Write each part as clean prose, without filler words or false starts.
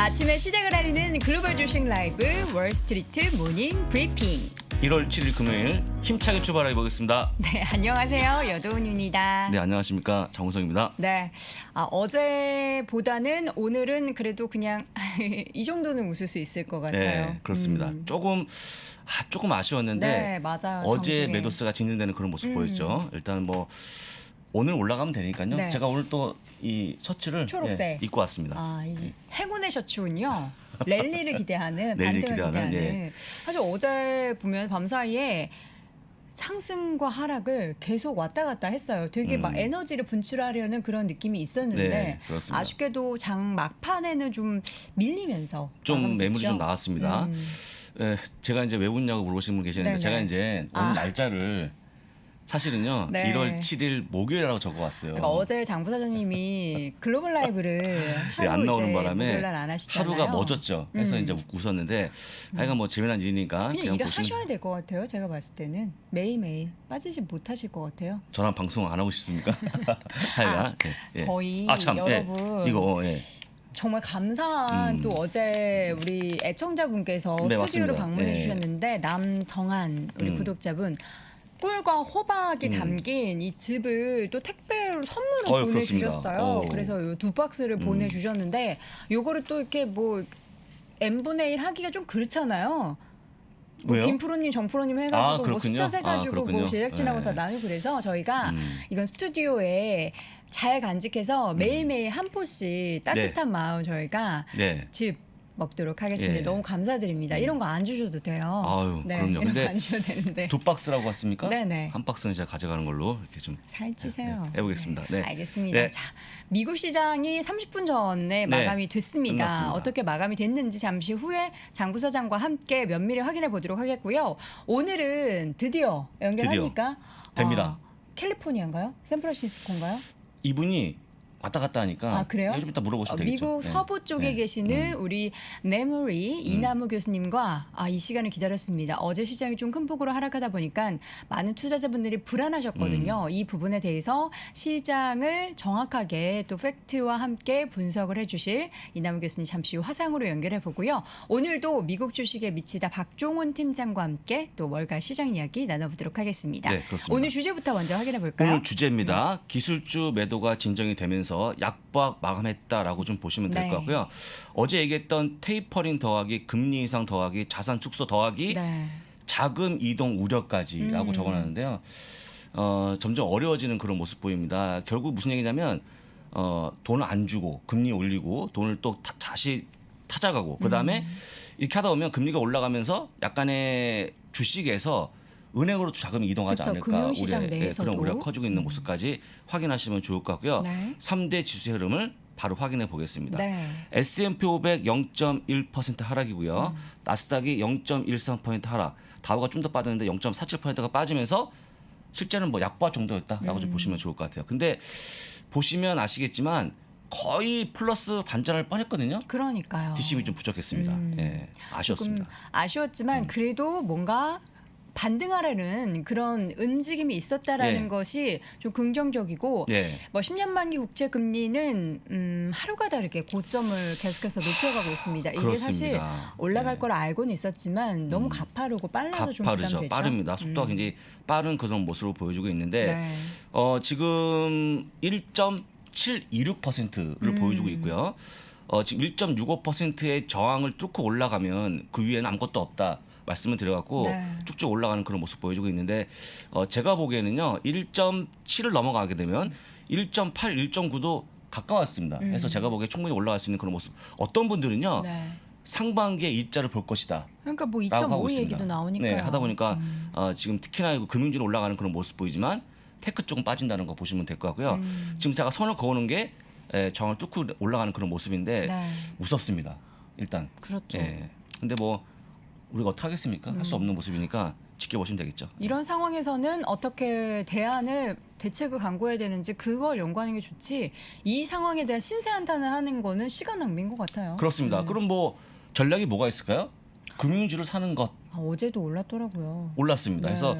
아침에 시작을 알리는 글로벌 주식 라이브 월스트리트 모닝 브리핑. 1월 7일 금요일 힘차게 출발해 보겠습니다. 네, 안녕하세요. 여도은입니다. 네, 안녕하십니까. 장우성입니다. 네, 어제보다는 오늘은 그래도 그냥 이 정도는 웃을 수 있을 것 같아요. 네, 그렇습니다. 조금 아쉬웠는데 네, 맞아요. 어제 장중에. 매도세가 진행되는 그런 모습 보였죠. 일단 뭐 오늘 올라가면 되니까요. 네. 제가 오늘 또 이 셔츠를 초록색. 입고 왔습니다. 이 행운의 셔츠군요. 랠리를 기대하는, 랠리 반등을 기대하는, 기대하는. 사실 어제 보면 밤사이에 상승과 하락을 계속 왔다 갔다 했어요. 되게 막 에너지를 분출하려는 그런 느낌이 있었는데 네, 그렇습니다. 아쉽게도 장 막판에는 좀 밀리면서 좀 마감됐죠. 매물이 좀 나왔습니다. 제가 이제 왜 웃냐고 물어보시는 분 계시는데 네네. 제가 이제 오늘 날짜를 사실은요 네. 1월 7일 목요일이라고 적어왔어요. 그러니까 어제 장 부사장님이 글로벌 라이브를 하루 안 나오는 이제 바람에 목요일 날 안 하시잖아요. 하루가 멎었죠. 그래서 이제 웃었는데 하여간 뭐 재미난 일이니까 그냥 일을 보시면 하셔야 될 것 같아요. 제가 봤을 때는 매일매일 빠지지 못하실 것 같아요. 저랑 방송 안 하고 싶습니까? 하여간 저희 참, 여러분 이거 정말 감사한 또 어제 우리 애청자분께서 네, 스튜디오로 맞습니다. 방문해 네. 주셨는데 남정한 우리 구독자분 꿀과 호박이 담긴 이 즙을 또 택배로 선물로 보내주셨어요. 그렇습니다. 그래서 요 2박스를 보내주셨는데 요거를 또 이렇게 뭐 n분의 1 하기가 좀 그렇잖아요. 뭐 왜요? 김프로님, 정프로님 해가지고 뭐 그렇군요. 숫자 세가지고 뭐 그렇군요. 제작진하고 네. 다 나누고 그래서 저희가 이건 스튜디오에 잘 간직해서 매일매일 한 포씩 따뜻한 마음 저희가 네. 즙 먹도록 하겠습니다. 예. 너무 감사드립니다. 이런 거 안 주셔도 돼요. 아유, 네, 그럼요. 이런 근데 거 안 주셔도 되는데. 2박스라고 했습니까? 네네. 한 박스는 제가 가져가는 걸로 이렇게 좀 살찌세요. 해보겠습니다. 네. 알겠습니다. 네. 자, 미국 시장이 30분 전에 마감이 됐습니다. 끝났습니다. 어떻게 마감이 됐는지 잠시 후에 장 부사장과 함께 면밀히 확인해 보도록 하겠고요. 오늘은 드디어 연결하니까 됩니다. 캘리포니아인가요? 샌프란시스코인가요? 이분이 왔다 갔다 하니까 그래요? 좀 이따 물어보시면 되겠죠. 미국 네. 서부 쪽에 네. 계시는 우리 네모리 이나무 교수님과 이 시간을 기다렸습니다. 어제 시장이 좀 큰 폭으로 하락하다 보니까 많은 투자자분들이 불안하셨거든요. 이 부분에 대해서 시장을 정확하게 또 팩트와 함께 분석을 해주실 이나무 교수님 잠시 후 화상으로 연결해 보고요. 오늘도 미국 주식에 미치다 박종훈 팀장과 함께 또 월가 시장 이야기 나눠보도록 하겠습니다. 네, 그렇습니다. 오늘 주제부터 먼저 확인해 볼까요? 오늘 주제입니다. 기술주 매도가 진정이 되면서 약보합 마감했다라고 좀 보시면 될 네. 것 같고요. 어제 얘기했던 테이퍼링 더하기 금리 인상 더하기 자산 축소 더하기 네. 자금 이동 우려까지라고 적어놨는데요. 점점 어려워지는 그런 모습 보입니다. 결국 무슨 얘기냐면 돈을 안 주고 금리 올리고 돈을 또 다시 찾아가고 그다음에 이렇게 하다 보면 금리가 올라가면서 약간의 주식에서 은행으로 자금이 이동하지 그쵸, 않을까 금융시장 우려, 내에서도. 그런 우려가 커지고 있는 모습까지 확인하시면 좋을 것 같고요. 네. 3대 지수의 흐름을 바로 확인해 보겠습니다. 네. S&P 500 0.1% 하락이고요. 나스닥이 0.13% 하락. 다우가 좀 더 빠졌는데 0.47%가 빠지면서 실제는 뭐 약보합 정도였다라고 좀 보시면 좋을 것 같아요. 근데 보시면 아시겠지만 거의 플러스 반전할 뻔했거든요. 그러니까요. 뒷심이 좀 부족했습니다. 예, 아쉬웠습니다. 조금 아쉬웠지만 그래도 뭔가 반등하려는 그런 움직임이 있었다라는 예. 것이 좀 긍정적이고 예. 뭐 10년 만기 국채 금리는 하루가 다르게 고점을 계속해서 높여가고 있습니다. 이게 사실 그렇습니다. 올라갈 예. 걸 알고는 있었지만 너무 가파르고 빨라서 좀 가파르죠. 부담되죠. 빠릅니다. 속도가 굉장히 빠른 그런 모습을 보여주고 있는데 네. 지금 1.726%를 보여주고 있고요. 지금 1.65%의 저항을 뚫고 올라가면 그 위에는 아무것도 없다. 말씀을 드려갖고 네. 쭉쭉 올라가는 그런 모습 보여주고 있는데 제가 보기에는요 1.7을 넘어가게 되면 1.8, 1.9도 가까웠습니다. 그래서 제가 보기에 충분히 올라갈 수 있는 그런 모습. 어떤 분들은요 네. 상반기에 이자를 볼 것이다. 그러니까 뭐 라고 하고 2.5 있습니다. 얘기도 나오니까요. 네, 하다 보니까 지금 특히나 금융주로 올라가는 그런 모습 보이지만 테크 쪽은 빠진다는 거 보시면 될 것 같고요. 지금 제가 선을 그어놓은 게 정을 뚫고 올라가는 그런 모습인데 네. 무섭습니다. 일단. 그렇죠. 예. 근데 뭐 우리가 어떻게 하겠습니까? 할 수 없는 모습이니까 지켜보시면 되겠죠. 이런 상황에서는 어떻게 대책을 강구해야 되는지 그걸 연구하는 게 좋지 이 상황에 대한 신세 한탄을 하는 거는 시간 낭비인 것 같아요. 그렇습니다. 그럼 뭐 전략이 뭐가 있을까요? 금융주를 사는 것 어제도 올랐더라고요. 올랐습니다. 네. 그래서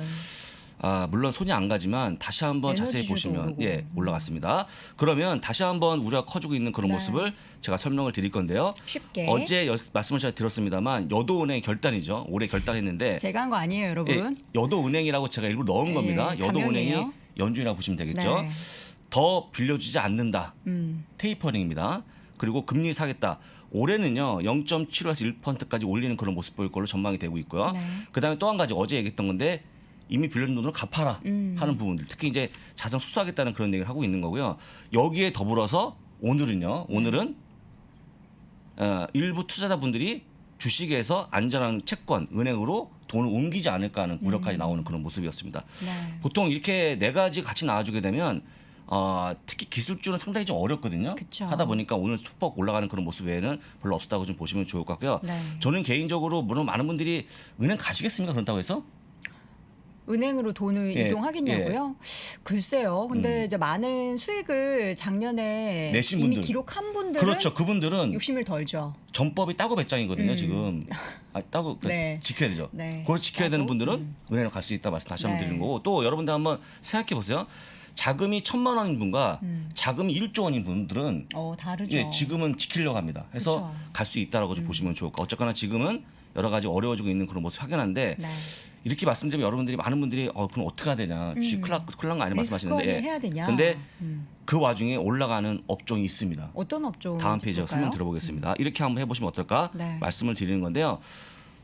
물론 손이 안 가지만 다시 한번 자세히 에너지주도 보시면 오르고. 올라갔습니다. 그러면 다시 한번 우리가 커지고 있는 그런 네. 모습을 제가 설명을 드릴 건데요. 쉽게. 어제 말씀을 제가 드렸습니다만 여도은행 결단이죠. 올해 결단했는데 제가 한 거 아니에요, 여러분. 여도은행이라고 제가 일부러 넣은 겁니다. 여도은행이 가명이에요. 연준이라고 보시면 되겠죠. 네. 더 빌려주지 않는다. 음. 테이퍼링입니다. 그리고 금리 사겠다. 올해는요 0.75에서 1%까지 올리는 그런 모습 보일 걸로 전망이 되고 있고요. 네. 그다음에 또 한 가지 어제 얘기했던 건데 이미 빌려준 돈을 갚아라 하는 부분들 특히 이제 자산 수수하겠다는 그런 얘기를 하고 있는 거고요. 여기에 더불어서 오늘은 일부 투자자분들이 주식에서 안전한 채권, 은행으로 돈을 옮기지 않을까 하는 우려까지 나오는 그런 모습이었습니다. 네. 보통 이렇게 네 가지 같이 나와주게 되면 특히 기술주는 상당히 좀 어렵거든요. 그쵸. 하다 보니까 오늘 소폭 올라가는 그런 모습 외에는 별로 없었다고 좀 보시면 좋을 것 같고요. 네. 저는 개인적으로 물론 많은 분들이 은행 가시겠습니까? 그런다고 해서 은행으로 돈을 예, 이동하겠냐고요? 글쎄요. 근데 이제 많은 수익을 작년에 내신 이미 분들. 기록한 분들은 그렇죠. 그분들은 욕심을 덜죠. 전법이 따고 배짱이거든요. 지금 따고 네. 지켜야 되죠. 네. 그걸 지켜야 되는 따고, 분들은 은행으로 갈 수 있다 말씀 다시 한번 네. 드리는 거고 또 여러분들 한번 생각해 보세요. 자금이 1,000만 원인 분과 자금이 1조 원인 분들은 다르죠. 지금은 지키려고 합니다. 해서 그쵸. 갈 수 있다라고 좀 보시면 좋을 것. 어쨌거나 지금은 여러 가지 어려워지고 있는 그런 모습 확연한데 네. 이렇게 말씀드리면 여러분들이 많은 분들이 그럼 어떻게 해야 되냐 주식 큰일 난거 아니야 말씀하시는데 리스크업을 해야 되냐? 근데 그 와중에 올라가는 업종이 있습니다. 어떤 업종? 다음 페이지에 설명 들어보겠습니다. 이렇게 한번 해보시면 어떨까 네. 말씀을 드리는 건데요.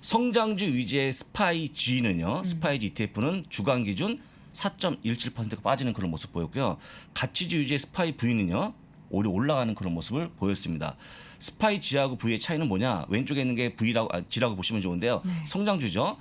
성장주 위주의 스파이G는요. 스파이G ETF는 주간 기준 4.17%가 빠지는 그런 모습 보였고요. 가치주 위주의 스파이V는요. 오히려 올라가는 그런 모습을 보였습니다. 스파이G하고 V의 차이는 뭐냐? 왼쪽에 있는 게 G라고 보시면 좋은데요. 성장주죠.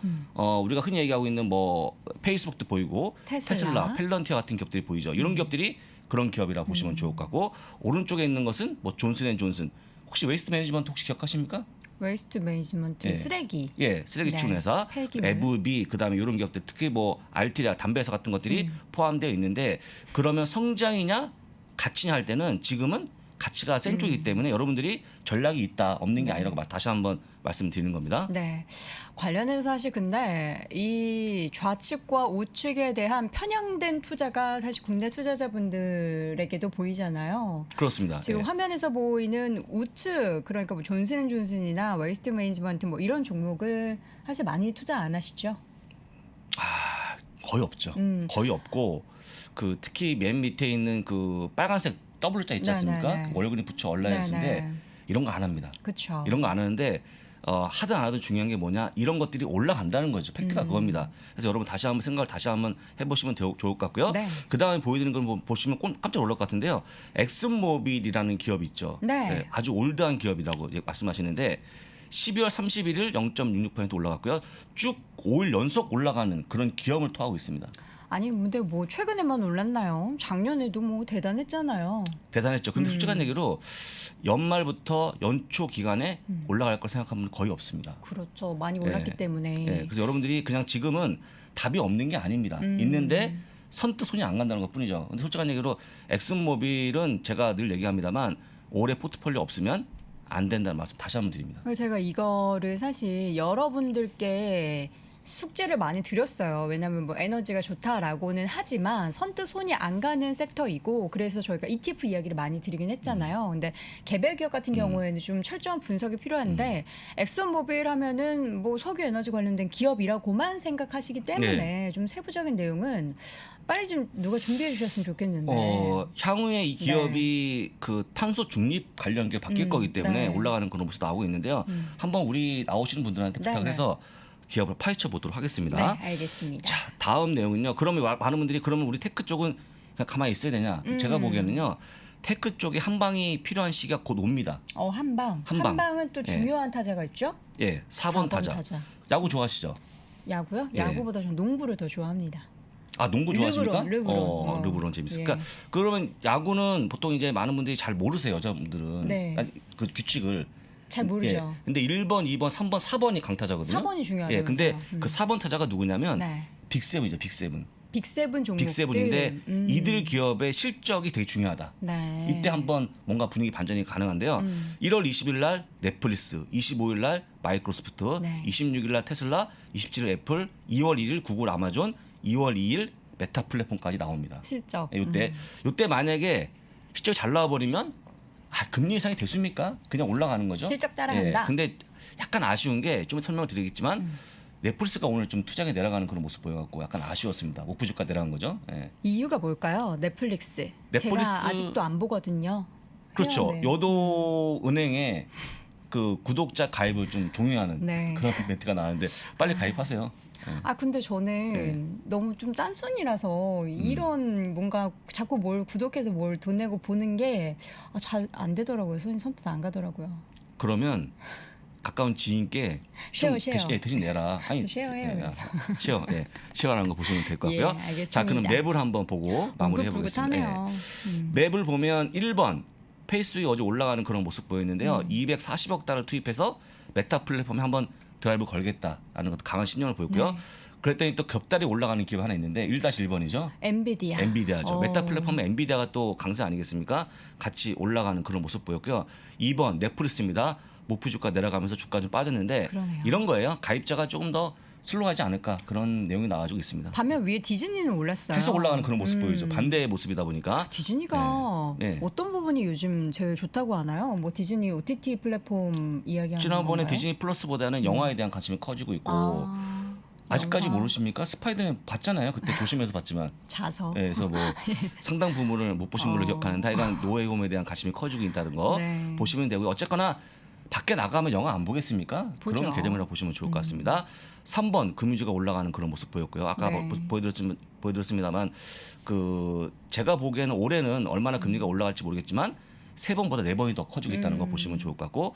우리가 흔히 얘기하고 있는 뭐 페이스북도 보이고 테슬라. 펠런티아 같은 기업들이 보이죠. 이런 기업들이 그런 기업이라고 보시면 좋을 것 같고 오른쪽에 있는 것은 뭐 존슨앤존슨. 혹시 웨이스트 매니지먼트 혹시 기억하십니까? 웨이스트 매니지먼트 예. 쓰레기. 쓰레기 네. 치우는 회사, 폐기물. 에브비 그다음에 이런 기업들 특히 뭐 알티리아 담배 회사 같은 것들이 포함되어 있는데 그러면 성장이냐 가치냐 할 때는 지금은 가치가 센 쪽이기 때문에 여러분들이 전략이 있다 없는 게 아니라고 다시 한번 말씀드리는 겁니다. 네. 관련해서 사실 근데 이 좌측과 우측에 대한 편향된 투자가 사실 국내 투자자분들에게도 보이잖아요. 그렇습니다. 지금 예. 화면에서 보이는 우측 그러니까 뭐 존슨앤존슨이나 웨이스트 매니지먼트 뭐 이런 종목을 사실 많이 투자 안 하시죠? 거의 없죠. 거의 없고 그 특히 맨 밑에 있는 그 빨간색 W자 있지 네, 않습니까? 네, 네. 월그린 부처 얼라이언스인데 네, 네. 이런 거 안 합니다. 그렇죠. 이런 거 안 하는데 하든 안 하든 중요한 게 뭐냐 이런 것들이 올라간다는 거죠. 팩트가 그겁니다. 그래서 여러분 다시 한번 생각을 다시 한번 해보시면 좋을 것 같고요. 네. 그 다음에 보여드리는 걸 보시면 깜짝 놀랄 것 같은데요. 엑슨모빌이라는 기업이 있죠. 네. 아주 올드한 기업이라고 말씀하시는데 12월 31일 0.66% 올라갔고요. 쭉 5일 연속 올라가는 그런 기업을 토하고 있습니다. 아니 근데 뭐 최근에만 올랐나요? 작년에도 뭐 대단했잖아요. 대단했죠. 근데 솔직한 얘기로 연말부터 연초 기간에 올라갈 걸 생각하면 거의 없습니다. 그렇죠. 많이 올랐기 예. 때문에. 예, 그래서 여러분들이 그냥 지금은 답이 없는 게 아닙니다. 있는데 선뜻 손이 안 간다는 것뿐이죠. 근데 솔직한 얘기로 엑슨모빌은 제가 늘 얘기합니다만 올해 포트폴리오 없으면 안 된다는 말씀 다시 한번 드립니다. 그래서 제가 이거를 사실 여러분들께 숙제를 많이 드렸어요. 왜냐하면 뭐 에너지가 좋다라고는 하지만 선뜻 손이 안 가는 섹터이고 그래서 저희가 ETF 이야기를 많이 드리긴 했잖아요. 근데 개별 기업 같은 경우에는 좀 철저한 분석이 필요한데 엑슨모빌 하면은 뭐 석유 에너지 관련된 기업이라고만 생각하시기 때문에 좀 세부적인 내용은 빨리 좀 누가 준비해 주셨으면 좋겠는데. 향후에 이 기업이 그 탄소 중립 관련 게 바뀔 거기 때문에 네. 올라가는 그런 모습이 나오고 있는데요. 한번 우리 나오시는 분들한테 네, 부탁을 네. 해서 기업을 파헤쳐 보도록 하겠습니다. 네, 알겠습니다. 자, 다음 내용은요. 그러면 많은 분들이 그러면 우리 테크 쪽은 그냥 가만히 있어야 되냐? 제가 보기에는요. 테크 쪽에 한 방이 필요한 시기가 곧 옵니다. 한방. 한방. 한방은 또 예. 중요한 타자가 있죠? 예, 4번 타자. 야구 좋아하시죠? 야구요? 예. 야구보다 전 농구를 더 좋아합니다. 아, 농구 좋아하십니까? 르브론. 르브론 재밌어요. 예. 그러니까 그러면 야구는 보통 이제 많은 분들이 잘 모르세요, 여자분들은. 네. 아니, 그 규칙을. 잘 모르죠. 예. 근데 1번, 2번, 3번, 4번이 강타자거든요. 4번이 중요하다면서요. 예. 근데 그 4번 타자가 누구냐면 네. 빅세븐이죠, 빅세븐. 빅세븐 종목들. 빅세븐인데 이들 기업의 실적이 되게 중요하다. 네. 이때 한번 뭔가 분위기 반전이 가능한데요. 1월 20일 날 넷플릭스, 25일 날 마이크로소프트, 네. 26일 날 테슬라, 27일 애플, 2월 1일 구글, 아마존, 2월 2일 메타 플랫폼까지 나옵니다. 실적. 요때 만약에 실적 잘 나와 버리면 금리 인상이 됐습니까? 그냥 올라가는 거죠. 실적 따라간다. 근데 약간 아쉬운 게 좀 설명드리겠지만 넷플릭스가 오늘 좀 투자가 내려가는 그런 모습 보여갖고 약간 아쉬웠습니다. 목표 주가 내려간 거죠. 예. 이유가 뭘까요? 넷플릭스. 제가 아직도 안 보거든요. 그렇죠. 네. 여도 은행에 그 구독자 가입을 좀 종용하는 네. 그런 멘트가 나왔는데 빨리 가입하세요. 근데 저는 너무 좀 짠순이라서 이런 뭔가 자꾸 뭘 구독해서 뭘 돈 내고 보는 게 잘 안 되더라고요. 손이 선뜻 안 가더라고요. 그러면 가까운 지인께 좀 쉐어. 대신 내라. 아니, 쉐어해요. 쉐어라는 거 보시면 될 것 같고요. 알겠습니다. 자, 그럼 맵을 한번 보고 마무리해 보겠습니다. 맵을 보면 1번 페이스북이 어제 올라가는 그런 모습 보였는데요. 240억 달러 투입해서 메타 플랫폼에 한번 드라이브 걸겠다라는 것도 강한 신념을 보였고요. 네. 그랬더니 또 겹다리 올라가는 기업 하나 있는데 1-1번이죠. 엔비디아죠. 메타 플랫폼은 엔비디아가 또 강세 아니겠습니까? 같이 올라가는 그런 모습 보였고요. 2번 넷플릭스입니다. 목표 주가 내려가면서 주가 좀 빠졌는데 그러네요. 이런 거예요. 가입자가 조금 더 슬로우하지 않을까 그런 내용이 나와주고 있습니다. 반면 위에 디즈니는 올랐어요. 계속 올라가는 그런 모습 보이죠. 반대의 모습이다 보니까. 디즈니가 네. 어떤 부분이 요즘 제일 좋다고 하나요? 뭐 디즈니 OTT 플랫폼 이야기하는 지난번에 건가요? 디즈니 플러스보다는 영화에 대한 관심이 커지고 있고 아직까지 영화. 모르십니까? 스파이더맨 봤잖아요. 그때 조심해서 봤지만. 자서. 그래서 뭐 상당 부분을 못 보신 걸로 기억하는데 하여간 노웨이홈에 대한 관심이 커지고 있다는 거 네. 보시면 되고요. 어쨌거나 밖에 나가면 영화 안 보겠습니까? 보죠. 그런 개념이라고 보시면 좋을 것 같습니다. 3번 금융주가 올라가는 그런 모습 보였고요. 아까 네. 보여드렸습니다만 그 제가 보기에는 올해는 얼마나 금리가 올라갈지 모르겠지만 3번보다 4번이 더 커지고 있다는 거 보시면 좋을 것 같고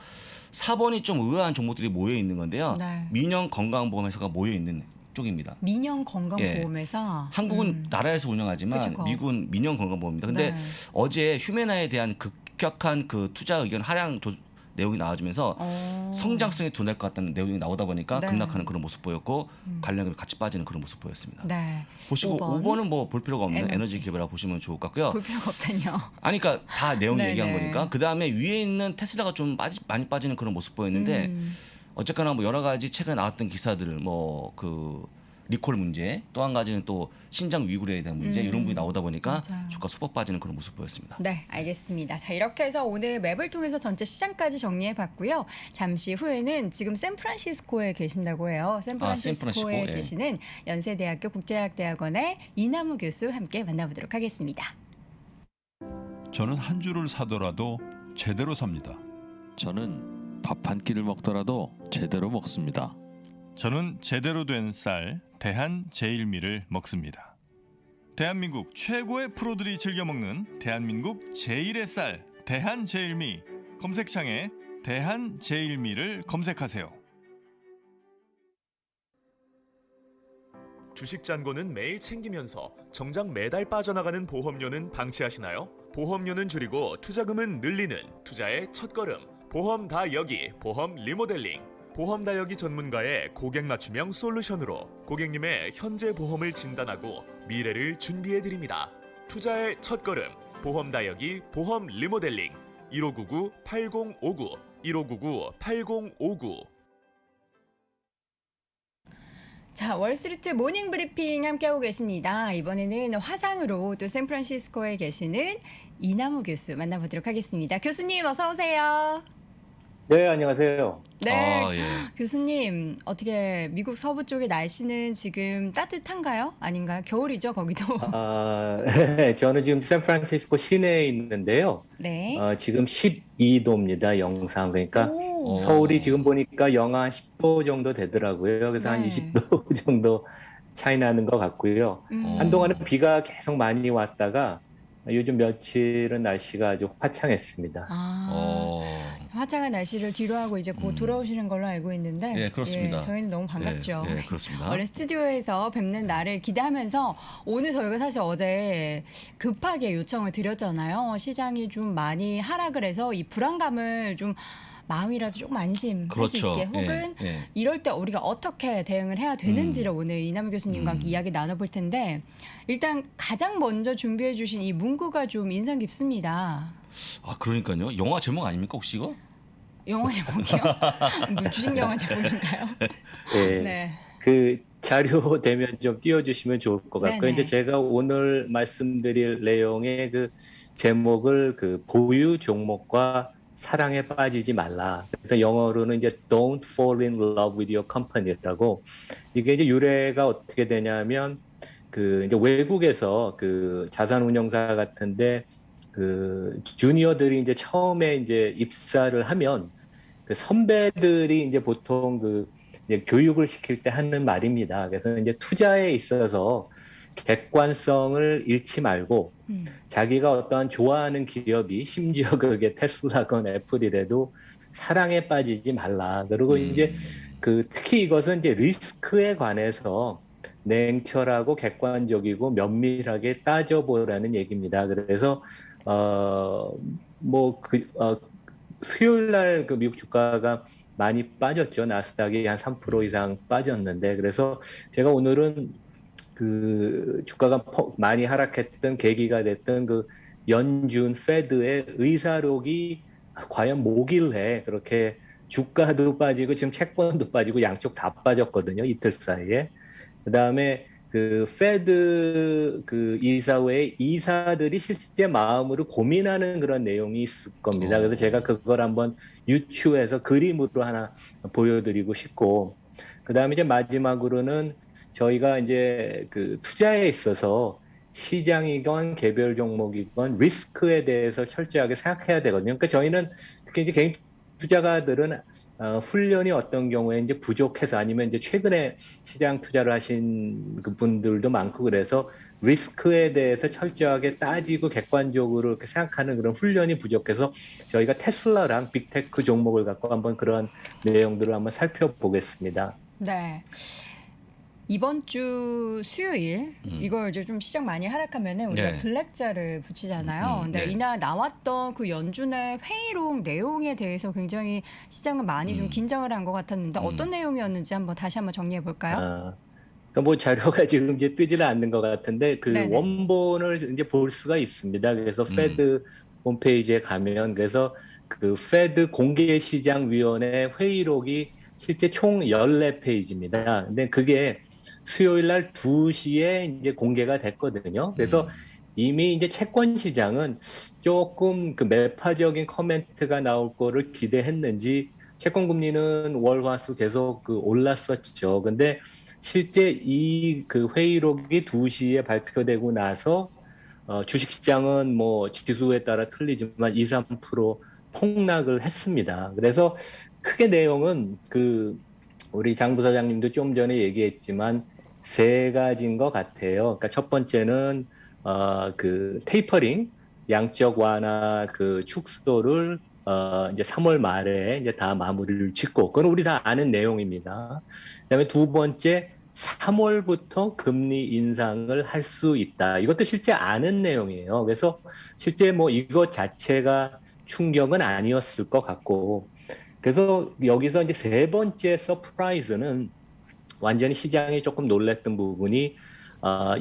4번이 좀 의아한 종목들이 모여 있는 건데요. 네. 민영 건강보험회사가 모여 있는 쪽입니다. 민영 건강보험회사. 한국은 나라에서 운영하지만 그쵸. 미국은 민영 건강보험입니다. 근데 네. 어제 휴메나에 대한 급격한 그 투자 의견 하향 내용이 나와주면서 성장성이 둔할 것 같다는 내용이 나오다 보니까 네. 급락하는 그런 모습 보였고 관련이 같이 빠지는 그런 모습 보였습니다. 네. 보시고 5번은 뭐 볼 필요가 없는 에너지. 에너지 기업이라고 보시면 좋을 것 같고요. 볼 필요가 없다뇨. 아니 그러니까 다 내용 네네. 얘기한 거니까 그 다음에 위에 있는 테슬라가 좀 많이 빠지는 그런 모습 보였는데 어쨌거나 뭐 여러 가지 최근에 나왔던 기사들 뭐 그 리콜 문제 또 한 가지는 또 신장 위구르에 대한 문제 이런 부분이 나오다 보니까 맞아요. 주가 소폭 빠지는 그런 모습 보였습니다. 네, 알겠습니다. 자, 이렇게 해서 오늘 맵을 통해서 전체 시장까지 정리해 봤고요. 잠시 후에는 지금 샌프란시스코에 계신다고 해요. 샌프란시스코에 샌프란시스코, 예. 계시는 연세대학교 국제학대학원의 이남우 교수 함께 만나보도록 하겠습니다. 저는 한 줄을 사더라도 제대로 삽니다. 저는 밥 한 끼를 먹더라도 제대로 먹습니다. 저는 제대로 된 쌀 대한제일미를 먹습니다. 대한민국 최고의 프로들이 즐겨 먹는 대한민국 제일의 쌀 대한제일미 검색창에 대한제일미를 검색하세요. 주식 잔고는 매일 챙기면서 정작 매달 빠져나가는 보험료는 방치하시나요? 보험료는 줄이고 투자금은 늘리는 투자의 첫걸음. 보험 다 여기, 보험 리모델링. 보험 다여기 전문가의 고객 맞춤형 솔루션으로 고객님의 현재 보험을 진단하고 미래를 준비해드립니다. 투자의 첫걸음, 보험 다여기 보험 리모델링 1599-8059 1599-8059. 자, 월스트리트 모닝 브리핑 함께하고 계십니다. 이번에는 화상으로 또 샌프란시스코에 계시는 이남우 교수 만나보도록 하겠습니다. 교수님 어서 오세요. 네, 안녕하세요. 네, 예. 교수님 어떻게 미국 서부 쪽의 날씨는 지금 따뜻한가요? 아닌가요? 겨울이죠, 거기도. 저는 지금 샌프란시스코 시내에 있는데요. 네. 지금 12도입니다, 영상. 그러니까 오. 서울이 지금 보니까 영하 10도 정도 되더라고요. 그래서 한 네. 20도 정도 차이 나는 것 같고요. 한동안은 비가 계속 많이 왔다가 요즘 며칠은 날씨가 아주 화창했습니다. 화창한 날씨를 뒤로 하고 이제 곧 돌아오시는 걸로 알고 있는데 예, 그렇습니다. 저희는 너무 반갑죠. 예, 그렇습니다. 원래 스튜디오에서 뵙는 날을 기대하면서 오늘 저희가 사실 어제 급하게 요청을 드렸잖아요. 시장이 좀 많이 하락을 해서 이 불안감을 좀 마음이라도 조금 안심할 수 그렇죠. 있게 혹은 예. 이럴 때 우리가 어떻게 대응을 해야 되는지를 오늘 이남우 교수님과 이야기 나눠볼 텐데 일단 가장 먼저 준비해 주신 이 문구가 좀 인상 깊습니다. 아 그러니까요. 영화 제목 아닙니까 혹시 이거? 영화 제목이요? 뭐 주식 영화 제목인가요? 네. 네. 그 자료 되면 좀 띄워주시면 좋을 것 같고요. 네네. 이제 제가 오늘 말씀드릴 내용의 그 제목을 그 보유 종목과 사랑에 빠지지 말라. 그래서 영어로는 이제 Don't fall in love with your company라고, 이게 이제 유래가 어떻게 되냐면 그 이제 외국에서 그 자산운용사 같은데 그 주니어들이 이제 처음에 이제 입사를 하면 그 선배들이 이제 보통 그 이제 교육을 시킬 때 하는 말입니다. 그래서 이제 투자에 있어서 객관성을 잃지 말고 자기가 어떠한 좋아하는 기업이 심지어 그게 테슬라건 애플이라도 사랑에 빠지지 말라. 그리고 이제 그 특히 이것은 이제 리스크에 관해서 냉철하고 객관적이고 면밀하게 따져보라는 얘기입니다. 그래서 수요일 날 그 미국 주가가 많이 빠졌죠. 나스닥이 한 3% 이상 빠졌는데, 그래서 제가 오늘은 그 주가가 많이 하락했던 계기가 됐던 그 연준 페드의 의사록이 과연 뭐길래 그렇게 주가도 빠지고 지금 채권도 빠지고 양쪽 다 빠졌거든요. 이틀 사이에. 그다음에 그 페드 그 이사회의 이사들이 실제 마음으로 고민하는 그런 내용이 있을 겁니다. 그래서 제가 그걸 한번 유추해서 그림으로 하나 보여드리고 싶고, 그다음에 이제 마지막으로는 저희가 이제 그 투자에 있어서 시장이건 개별 종목이건 리스크에 대해서 철저하게 생각해야 되거든요. 그러니까 저희는 특히 이제 개인 투자가들은 훈련이 어떤 경우에 이제 부족해서 아니면 이제 최근에 시장 투자를 하신 그 분들도 많고, 그래서 리스크에 대해서 철저하게 따지고 객관적으로 이렇게 생각하는 그런 훈련이 부족해서 저희가 테슬라랑 빅테크 종목을 갖고 한번 그런 내용들을 한번 살펴보겠습니다. 네. 이번 주 수요일 이걸 이제 좀 시장 많이 하락하면은 우리가 네. 블랙자를 붙이잖아요. 근데 네. 이날 나왔던 그 연준의 회의록 내용에 대해서 굉장히 시장은 많이 좀 긴장을 한 것 같았는데 어떤 내용이었는지 다시 한번 정리해 볼까요? 그러니까 뭐 자료가 지금 이제 뜨지는 않는 것 같은데 그 네네. 원본을 이제 볼 수가 있습니다. 그래서 페드 홈페이지에 가면 그래서 그 페드 공개시장위원회 회의록이 실제 총 14페이지입니다. 근데 그게 수요일 날 2시에 이제 공개가 됐거든요. 그래서 이미 이제 채권 시장은 조금 그 매파적인 코멘트가 나올 거를 기대했는지 채권 금리는 월, 화, 수 계속 그 올랐었죠. 근데 실제 이 그 회의록이 2시에 발표되고 나서 주식시장은 뭐 지수에 따라 틀리지만 2, 3% 폭락을 했습니다. 그래서 크게 내용은 그 우리 장 부사장님도 좀 전에 얘기했지만 세 가지인 것 같아요. 그러니까 첫 번째는 그 테이퍼링, 양적 완화 그 축소를 이제 3월 말에 이제 다 마무리를 짓고, 그건 우리 다 아는 내용입니다. 그다음에 두 번째, 3월부터 금리 인상을 할 수 있다. 이것도 실제 아는 내용이에요. 그래서 실제 뭐 이것 자체가 충격은 아니었을 것 같고, 그래서 여기서 이제 세 번째 서프라이즈는 완전히 시장이 조금 놀랐던 부분이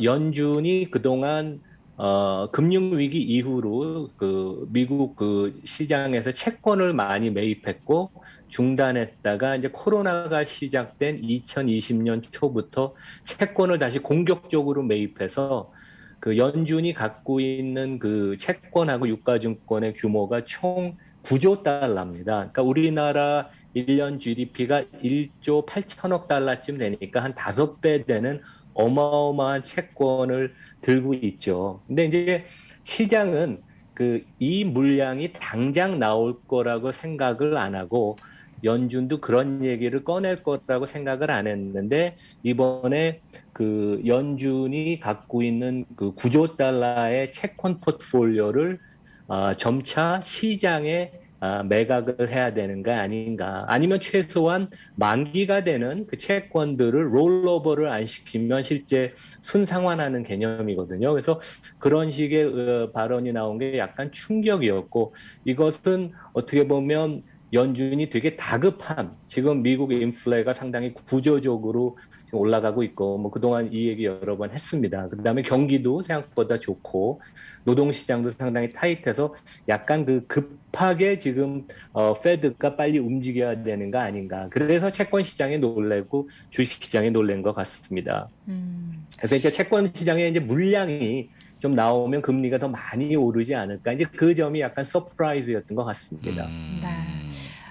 연준이 그동안 금융위기 이후로 그 미국 그 시장에서 채권을 많이 매입했고 중단했다가 이제 코로나가 시작된 2020년 초부터 채권을 다시 공격적으로 매입해서 그 연준이 갖고 있는 그 채권하고 유가증권의 규모가 총 9조 달러입니다. 그러니까 우리나라 1년 GDP가 1조 8천억 달러쯤 되니까 한 5배 되는 어마어마한 채권을 들고 있죠. 근데 이제 시장은 그 이 물량이 당장 나올 거라고 생각을 안 하고 연준도 그런 얘기를 꺼낼 거라고 생각을 안 했는데 이번에 그 연준이 갖고 있는 그 9조 달러의 채권 포트폴리오를 점차 시장에 매각을 해야 되는 거 아닌가. 아니면 최소한 만기가 되는 그 채권들을 롤오버를 안 시키면 실제 순상환하는 개념이거든요. 그래서 그런 식의 발언이 나온 게 약간 충격이었고, 이것은 어떻게 보면 연준이 되게 다급함. 지금 미국 인플레가 상당히 구조적으로 지금 올라가고 있고, 뭐 그동안 이 얘기 여러 번 했습니다. 그다음에 경기도 생각보다 좋고, 노동시장도 상당히 타이트해서 약간 그 급하게 지금 페드가 빨리 움직여야 되는 거 아닌가. 그래서 채권 시장에 놀래고 주식 시장에 놀란 것 같습니다. 그래서 이제 채권 시장에 이제 물량이 좀 나오면 금리가 더 많이 오르지 않을까. 이제 그 점이 약간 서프라이즈였던 것 같습니다. 네.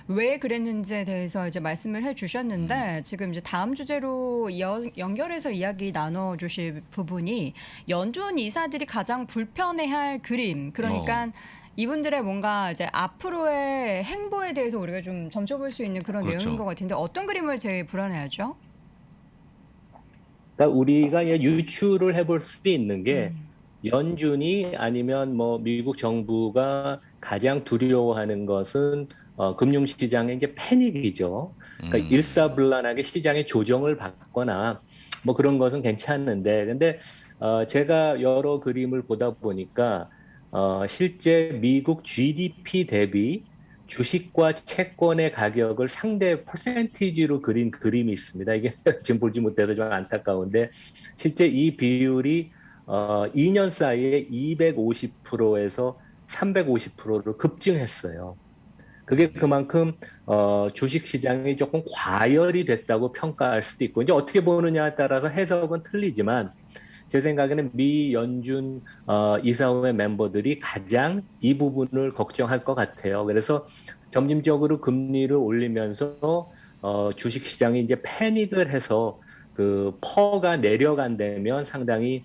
왜 그랬는지에 대해서 이제 말씀을 해주셨는데 지금 이제 다음 주제로 연결해서 이야기 나눠주실 부분이 연준 이사들이 가장 불편해할 그림, 그러니까 이분들의 뭔가 이제 앞으로의 행보에 대해서 우리가 좀 점쳐볼 수 있는 그런 그렇죠. 내용인 것 같은데 어떤 그림을 제일 불안해하죠? 그러니까 우리가 유추를 해볼 수 있는 게 연준이 아니면 뭐 미국 정부가 가장 두려워하는 것은 금융시장의 이제 패닉이죠. 그러니까 일사불란하게 시장의 조정을 받거나 뭐 그런 것은 괜찮은데, 근데 제가 여러 그림을 보다 보니까 실제 미국 GDP 대비 주식과 채권의 가격을 상대 퍼센티지로 그린 그림이 있습니다. 이게 지금 보지 못해서 좀 안타까운데 실제 이 비율이 2년 사이에 250%에서 350%로 급증했어요. 그게 그만큼 주식 시장이 조금 과열이 됐다고 평가할 수도 있고, 이제 어떻게 보느냐에 따라서 해석은 틀리지만 제 생각에는 미 연준 이사회 멤버들이 가장 이 부분을 걱정할 것 같아요. 그래서 점진적으로 금리를 올리면서 주식 시장이 이제 패닉을 해서 그 퍼가 내려간다면 상당히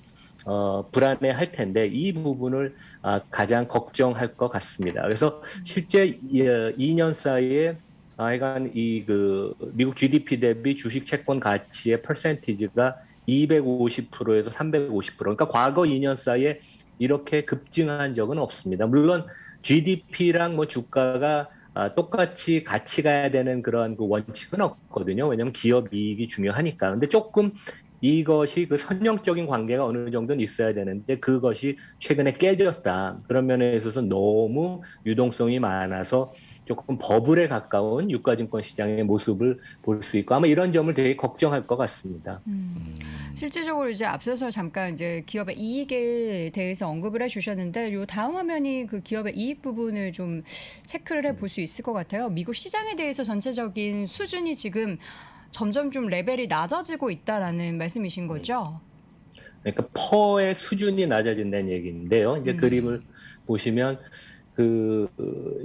불안해할 텐데 이 부분을 가장 걱정할 것 같습니다. 그래서 실제 2년 사이에 하여간 이 그 미국 GDP 대비 주식 채권 가치의 퍼센티지가 250%에서 350%. 그러니까 과거 2년 사이에 이렇게 급증한 적은 없습니다. 물론 GDP랑 뭐 주가가 똑같이 같이 가야 되는 그런 그 원칙은 없거든요. 왜냐하면 기업 이익이 중요하니까. 근데 조금 이것이 그 선형적인 관계가 어느 정도는 있어야 되는데 그것이 최근에 깨졌다. 그런 면에 있어서 너무 유동성이 많아서 조금 버블에 가까운 유가증권 시장의 모습을 볼 수 있고 아마 이런 점을 되게 걱정할 것 같습니다. 실질적으로 이제 앞서서 잠깐 이제 기업의 이익에 대해서 언급을 해주셨는데 요 다음 화면이 그 기업의 이익 부분을 좀 체크를 해볼 수 있을 것 같아요. 미국 시장에 대해서 전체적인 수준이 지금 점점 좀 레벨이 낮아지고 있다라는 말씀이신 거죠? 그러니까 퍼의 수준이 낮아진다는 얘기인데요. 이제 그림을 보시면 그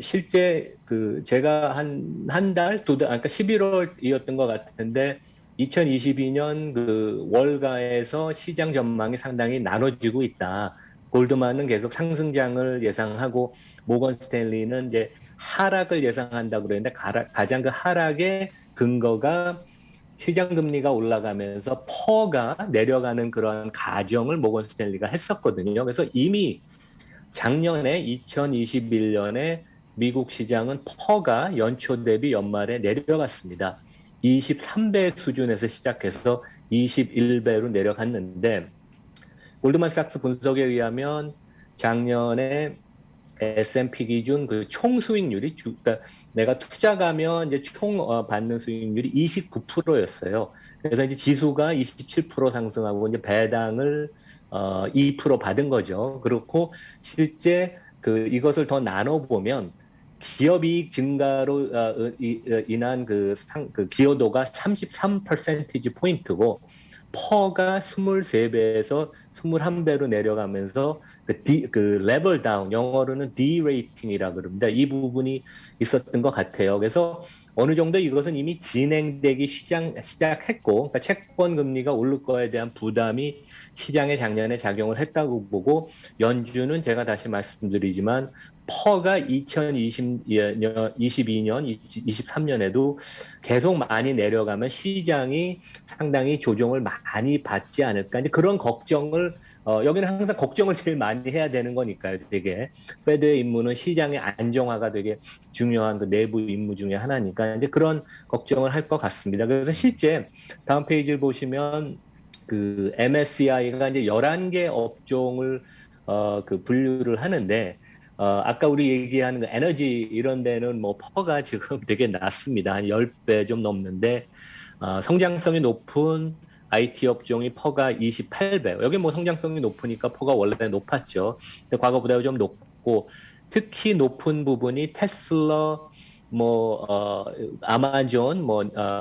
실제 그 제가 한 달, 두 달, 그러니까 11월이었던 것 같은데 2022년 그 월가에서 시장 전망이 상당히 나눠지고 있다. 골드만은 계속 상승장을 예상하고 모건 스탠리는 이제 하락을 예상한다고 그랬는데 가장 그 하락의 근거가 시장 금리가 올라가면서 퍼가 내려가는 그런 가정을 모건 스탠리가 했었거든요. 그래서 이미 작년에 2021년에 미국 시장은 퍼가 연초 대비 연말에 내려갔습니다. 23배 수준에서 시작해서 21배로 내려갔는데 골드만삭스 분석에 의하면 작년에 S&P 기준 그 총 수익률이 그러니까 내가 투자 가면 이제 총 받는 수익률이 29%였어요. 그래서 이제 지수가 27% 상승하고 이제 배당을 2% 받은 거죠. 그렇고 실제 그 이것을 더 나눠 보면 기업이익 증가로 인한 그 기여도가 33% 포인트고 퍼가 23배에서 21배로 내려가면서 그 레벨 다운, 영어로는 D-rating이라 그럽니다. 이 부분이 있었던 것 같아요. 그래서 어느 정도 이것은 이미 진행되기 시작했고, 그러니까 채권 금리가 오를 거에 대한 부담이 시장에 작년에 작용을 했다고 보고, 연준은 제가 다시 말씀드리지만 퍼가 2022년, 23년에도 계속 많이 내려가면 시장이 상당히 조정을 많이 받지 않을까. 이제 그런 걱정을 여기는 항상 걱정을 제일 많이 해야 되는 거니까요. 되게 페드의 임무는 시장의 안정화가 되게 중요한 그 내부 임무 중에 하나니까 이제 그런 걱정을 할 것 같습니다. 그래서 실제 다음 페이지를 보시면 그 MSCI가 이제 11개 업종을 그 분류를 하는데 아까 우리 얘기하는 그 에너지 이런 데는 뭐 퍼가 지금 되게 낮습니다. 한 10배 좀 넘는데, 성장성이 높은 IT 업종이 퍼가 28배. 여기 뭐 성장성이 높으니까 퍼가 원래 높았죠. 근데 과거보다 좀 높고, 특히 높은 부분이 테슬라, 아마존,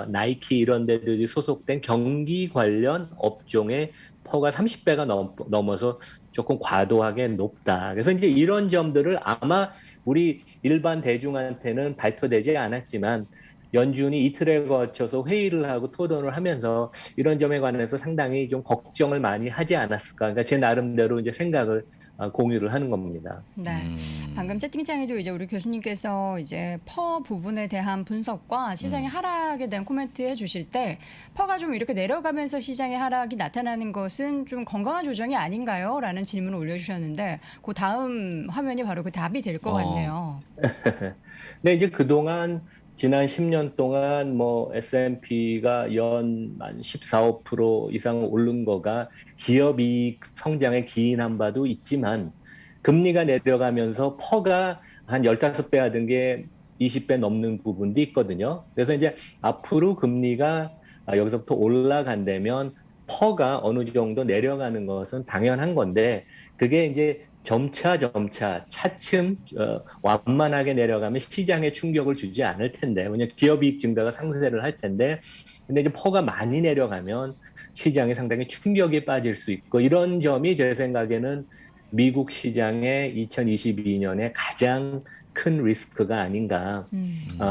나이키 이런 데들이 소속된 경기 관련 업종의 퍼가 30배가 넘어서 조금 과도하게 높다. 그래서 이제 이런 점들을 아마 우리 일반 대중한테는 발표되지 않았지만 연준이 이틀에 거쳐서 회의를 하고 토론을 하면서 이런 점에 관해서 상당히 좀 걱정을 많이 하지 않았을까. 그러니까 제 나름대로 이제 생각을 공유를 하는 겁니다. 네. 방금 채팅창에도 이제 우리 교수님께서 이제 퍼 부분에 대한 분석과 시장의 하락에 대한 코멘트 해주실 때 퍼가 좀 이렇게 내려가면서 시장의 하락이 나타나는 것은 좀 건강한 조정이 아닌가요? 라는 질문을 올려주셨는데 그 다음 화면이 바로 그 답이 될 것 같네요. 네, 이제 그동안 지난 10년 동안 S&P가 연 14, 5% 이상 오른 거가 기업 이익 성장에 기인한 바도 있지만 금리가 내려가면서 퍼가 한 15배 하던 게 20배 넘는 부분도 있거든요. 그래서 이제 앞으로 금리가 여기서부터 올라간다면 퍼가 어느 정도 내려가는 것은 당연한 건데 그게 이제 점차 차츰 완만하게 내려가면 시장에 충격을 주지 않을 텐데 왜냐하면 기업이익 증가가 상쇄를 할 텐데 근데 이제 퍼가 많이 내려가면 시장에 상당히 충격이 빠질 수 있고 이런 점이 제 생각에는 미국 시장의 2022년에 가장 큰 리스크가 아닌가.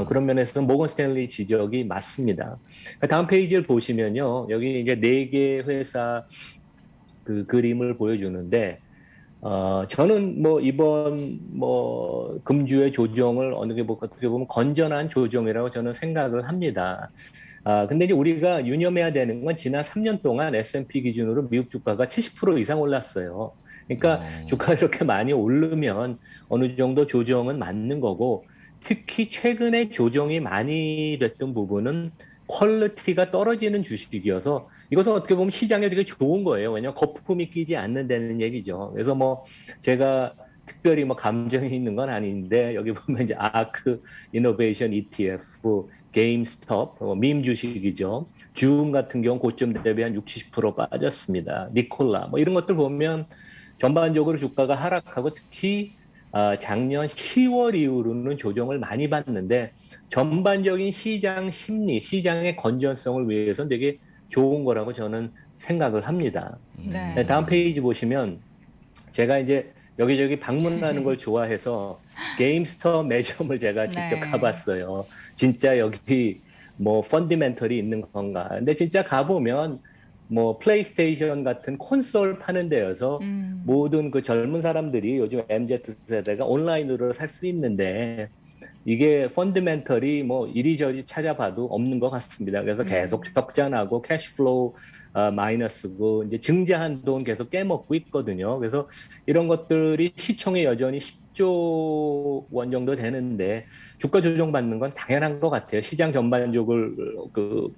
그런 면에서 모건 스탠리 지적이 맞습니다. 다음 페이지를 보시면요. 여기 이제 4개 회사 그 그림을 보여주는데 저는 이번 금주의 조정을 어떻게 보면 건전한 조정이라고 저는 생각을 합니다. 근데 이제 우리가 유념해야 되는 건 지난 3년 동안 S&P 기준으로 미국 주가가 70% 이상 올랐어요. 그러니까 주가가 이렇게 많이 오르면 어느 정도 조정은 맞는 거고 특히 최근에 조정이 많이 됐던 부분은 퀄리티가 떨어지는 주식이어서 이것은 어떻게 보면 시장에 되게 좋은 거예요. 왜냐하면 거품이 끼지 않는다는 얘기죠. 그래서 제가 특별히 감정이 있는 건 아닌데 여기 보면 이제 아크 이노베이션 ETF, 게임스톱, 밈 주식이죠. 줌 같은 경우 고점 대비 한 60% 빠졌습니다. 니콜라 이런 것들 보면 전반적으로 주가가 하락하고 특히 작년 10월 이후로는 조정을 많이 받는데 전반적인 시장 심리, 시장의 건전성을 위해서는 되게 좋은 거라고 저는 생각을 합니다. 네. 다음 페이지 보시면 제가 이제 여기저기 방문하는 걸 좋아해서 게임스톱 매점을 제가 직접 가봤어요. 진짜 여기 펀디멘털이 있는 건가. 근데 진짜 가보면 플레이스테이션 같은 콘솔 파는 데여서 모든 그 젊은 사람들이 요즘 MZ세대가 온라인으로 살 수 있는데 이게 펀더멘털이 이리저리 찾아봐도 없는 것 같습니다. 그래서 계속 적자나고 캐시플로우 마이너스고 이제 증자한 돈 계속 깨먹고 있거든요. 그래서 이런 것들이 시총이 여전히 10조 원 정도 되는데 주가 조정 받는 건 당연한 것 같아요. 시장 전반적으로 그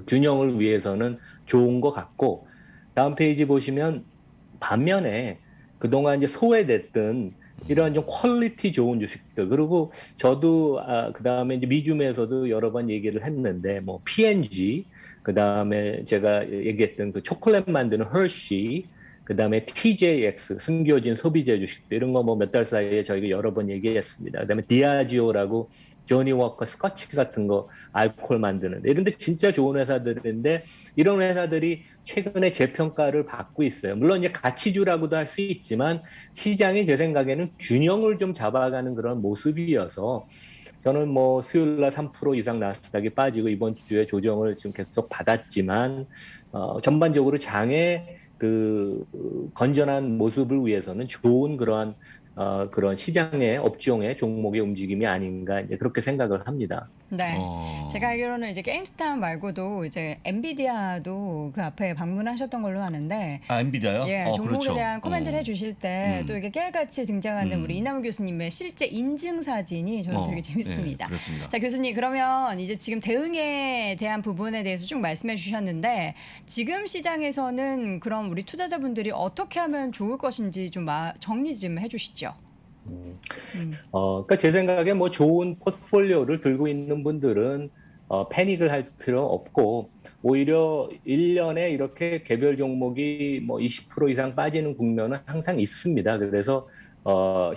균형을 위해서는 좋은 것 같고 다음 페이지 보시면 반면에 그동안 이제 소외됐던 이런 좀 퀄리티 좋은 주식들 그리고 저도 그다음에 이제 미줌에서도 여러 번 얘기를 했는데 P&G 그다음에 제가 얘기했던 그 초콜릿 만드는 허쉬 그다음에 TJX 숨겨진 소비재 주식들 이런 거 몇 달 사이에 저희가 여러 번 얘기했습니다. 그다음에 디아지오라고 조니 워커 스코치 같은 거 알코올 만드는 이런데 진짜 좋은 회사들인데 이런 회사들이 최근에 재평가를 받고 있어요. 물론 이제 가치주라고도 할 수 있지만 시장이 제 생각에는 균형을 좀 잡아가는 그런 모습이어서 저는 수요일 날 3% 이상 나스닥이 빠지고 이번 주에 조정을 지금 계속 받았지만 전반적으로 장의 그 건전한 모습을 위해서는 좋은 그런 시장의 업종의 종목의 움직임이 아닌가 이제 그렇게 생각을 합니다. 네. 제가 알기로는 이제 게임스탑 말고도 이제 엔비디아도 그 앞에 방문하셨던 걸로 아는데. 엔비디아요? 예, 종목에 그렇죠. 대한 코멘트를 해주실 때 또 이게 깨알같이 등장하는 우리 이남우 교수님의 실제 인증 사진이 저는 되게 재밌습니다. 네, 그렇습니다. 자, 교수님 그러면 이제 지금 대응에 대한 부분에 대해서 쭉 말씀해 주셨는데 지금 시장에서는 그럼 우리 투자자분들이 어떻게 하면 좋을 것인지 좀 정리 좀 해주시죠. 그러니까 제 생각에 뭐 좋은 포트폴리오를 들고 있는 분들은 패닉을 할 필요 없고 오히려 1년에 이렇게 개별 종목이 뭐 20% 이상 빠지는 국면은 항상 있습니다. 그래서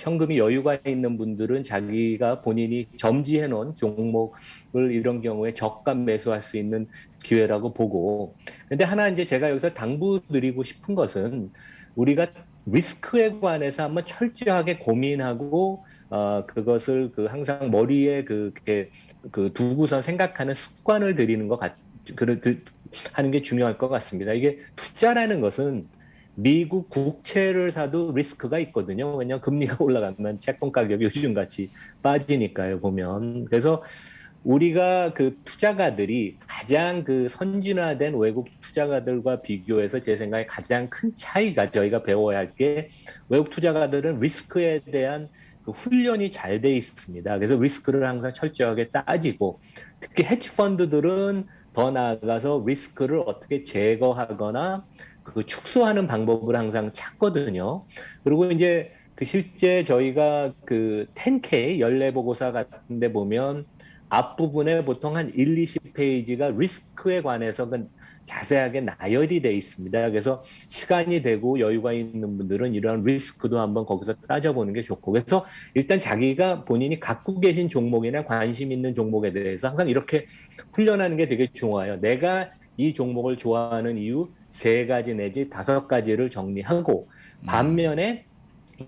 현금이 여유가 있는 분들은 자기가 본인이 점지해 놓은 종목을 이런 경우에 저가 매수할 수 있는 기회라고 보고. 근데 하나 이제 제가 여기서 당부드리고 싶은 것은 우리가 리스크에 관해서 한번 철저하게 고민하고 그것을 항상 머리에 두고서 생각하는 습관을 들이는 것 하는 게 중요할 것 같습니다. 이게 투자라는 것은 미국 국채를 사도 리스크가 있거든요. 왜냐하면 금리가 올라가면 채권 가격이 요즘같이 빠지니까요, 보면. 그래서 우리가 투자가들이 가장 선진화된 외국 투자가들과 비교해서 제 생각에 가장 큰 차이가 저희가 배워야 할 게 외국 투자가들은 리스크에 대한 훈련이 잘 돼 있습니다. 그래서 리스크를 항상 철저하게 따지고 특히 헤지펀드들은 더 나아가서 리스크를 어떻게 제거하거나 축소하는 방법을 항상 찾거든요. 그리고 이제 실제 저희가 10K 연례보고서 같은 데 보면 앞부분에 보통 한 1, 20페이지가 리스크에 관해서 자세하게 나열이 돼 있습니다. 그래서 시간이 되고 여유가 있는 분들은 이러한 리스크도 한번 거기서 따져보는 게 좋고, 그래서 일단 자기가 본인이 갖고 계신 종목이나 관심 있는 종목에 대해서 항상 이렇게 훈련하는 게 되게 좋아요. 내가 이 종목을 좋아하는 이유 3가지 내지 5가지를 정리하고 반면에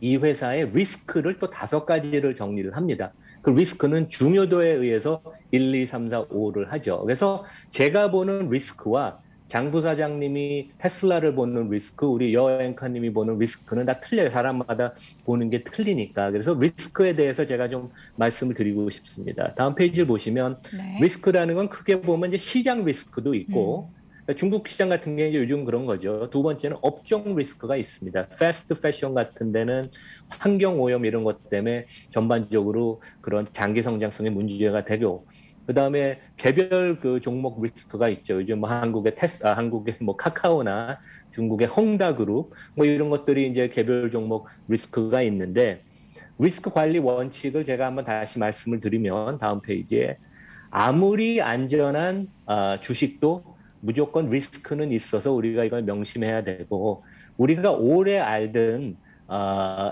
이 회사의 리스크를 또 5가지를 정리를 합니다. 그 리스크는 중요도에 의해서 1, 2, 3, 4, 5를 하죠. 그래서 제가 보는 리스크와 장 부사장님이 테슬라를 보는 리스크, 우리 여 앵커님이 보는 리스크는 다 틀려요. 사람마다 보는 게 틀리니까. 그래서 리스크에 대해서 제가 좀 말씀을 드리고 싶습니다. 다음 페이지를 보시면 네. 리스크라는 건 크게 보면 이제 시장 리스크도 있고 중국 시장 같은 게 요즘 그런 거죠. 두 번째는 업종 리스크가 있습니다. 패스트 패션 같은 데는 환경 오염 이런 것 때문에 전반적으로 그런 장기 성장성의 문제가 되고, 그다음에 개별 종목 리스크가 있죠. 요즘 뭐 한국의 뭐 카카오나 중국의 헝다그룹 뭐 이런 것들이 이제 개별 종목 리스크가 있는데, 리스크 관리 원칙을 제가 한번 다시 말씀을 드리면 다음 페이지에 아무리 안전한 주식도 무조건 리스크는 있어서 우리가 이걸 명심해야 되고, 우리가 오래 알던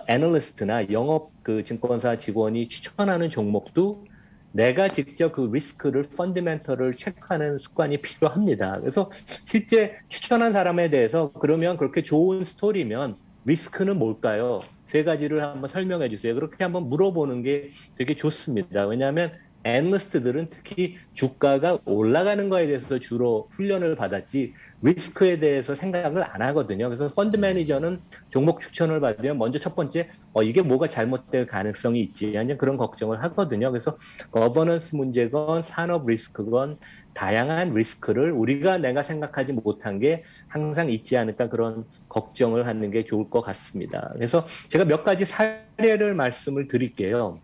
애널리스트나 영업 증권사 직원이 추천하는 종목도 내가 직접 리스크를 펀더멘털을 체크하는 습관이 필요합니다. 그래서 실제 추천한 사람에 대해서 그러면 그렇게 좋은 스토리면 리스크는 뭘까요? 3가지를 한번 설명해 주세요. 그렇게 한번 물어보는 게 되게 좋습니다. 왜냐하면 애널리스트들은 특히 주가가 올라가는 거에 대해서 주로 훈련을 받았지 리스크에 대해서 생각을 안 하거든요. 그래서 펀드 매니저는 종목 추천을 받으면 먼저 첫 번째 이게 뭐가 잘못될 가능성이 있지 아니면 그런 걱정을 하거든요. 그래서 거버넌스 문제건 산업 리스크건 다양한 리스크를 내가 생각하지 못한 게 항상 있지 않을까 그런 걱정을 하는 게 좋을 것 같습니다. 그래서 제가 몇 가지 사례를 말씀을 드릴게요.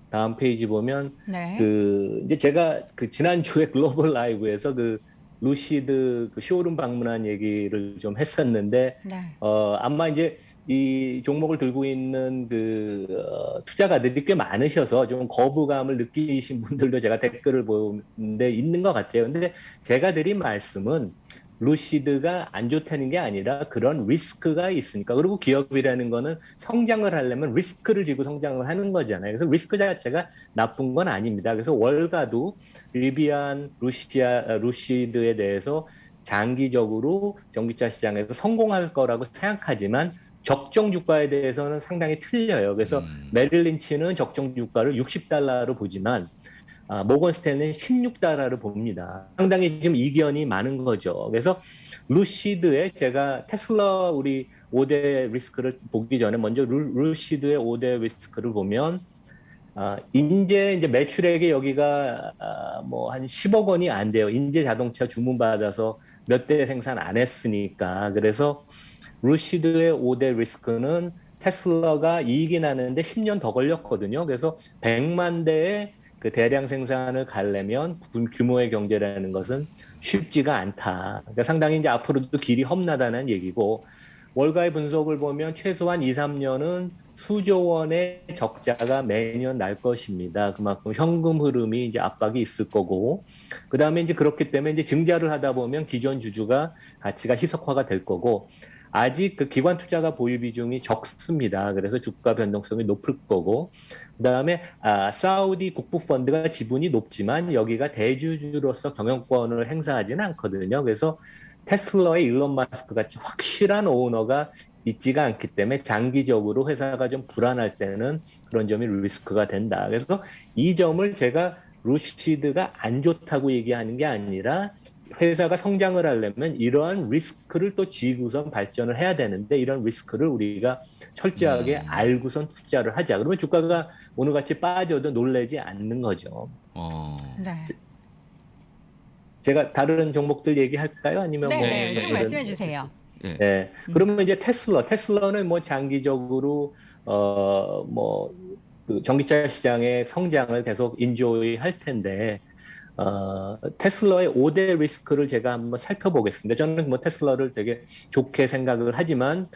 다음 페이지 보면 네. 이제 제가 지난주에 글로벌 라이브에서 루시드 쇼룸 방문한 얘기를 좀 했었는데 네. 아마 이제 이 종목을 들고 있는 투자가들이 꽤 많으셔서 좀 거부감을 느끼신 분들도 제가 댓글을 보는데 있는 것 같아요. 근데 제가 드린 말씀은 루시드가 안 좋다는 게 아니라 그런 리스크가 있으니까. 그리고 기업이라는 거는 성장을 하려면 리스크를 지고 성장을 하는 거잖아요. 그래서 리스크 자체가 나쁜 건 아닙니다. 그래서 월가도 리비안 루시드에 대해서 장기적으로 전기차 시장에서 성공할 거라고 생각하지만 적정 주가에 대해서는 상당히 틀려요. 그래서 메릴 린치는 적정 주가를 $60로 보지만 모건 스탠리는 $16를 봅니다. 상당히 지금 이견이 많은 거죠. 그래서 루시드의 제가 테슬라 우리 5대 리스크를 보기 전에 먼저 루시드의 5대 리스크를 보면 이제 매출액이 여기가 뭐 한 10억 원이 안 돼요. 인제 자동차 주문 받아서 몇 대 생산 안 했으니까. 그래서 루시드의 5대 리스크는 테슬라가 이익이 나는데 10년 더 걸렸거든요. 그래서 100만 대의 대량 생산을 가려면 규모의 경제라는 것은 쉽지가 않다. 그러니까 상당히 이제 앞으로도 길이 험나다는 얘기고, 월가의 분석을 보면 최소한 2, 3년은 수조 원의 적자가 매년 날 것입니다. 그만큼 현금 흐름이 이제 압박이 있을 거고, 그 다음에 이제 그렇기 때문에 이제 증자를 하다 보면 기존 주주가 가치가 희석화가 될 거고, 아직 그 기관 투자가 보유 비중이 적습니다. 그래서 주가 변동성이 높을 거고, 그 다음에 사우디 국부 펀드가 지분이 높지만 여기가 대주주로서 경영권을 행사하지는 않거든요. 그래서 테슬라의 일론 마스크 같이 확실한 오너가 있지가 않기 때문에 장기적으로 회사가 좀 불안할 때는 그런 점이 리스크가 된다. 그래서 이 점을 제가 루시드가 안 좋다고 얘기하는 게 아니라 회사가 성장을 하려면 이러한 리스크를 또 지고선 발전을 해야 되는데 이런 리스크를 우리가 철저하게 알고선 투자를 하자. 그러면 주가가 오늘같이 빠져도 놀라지 않는 거죠. 네. 제가 다른 종목들 얘기할까요? 아니면 뭐 네, 쭉 이런- 말씀해 주세요. 네. 그러면 이제 테슬라는 뭐 장기적으로 뭐 그 전기차 시장의 성장을 계속 인조이 할 텐데 테슬라의 5대 리스크를 제가 한번 살펴보겠습니다. 저는 뭐 테슬라를 되게 좋게 생각을 하지만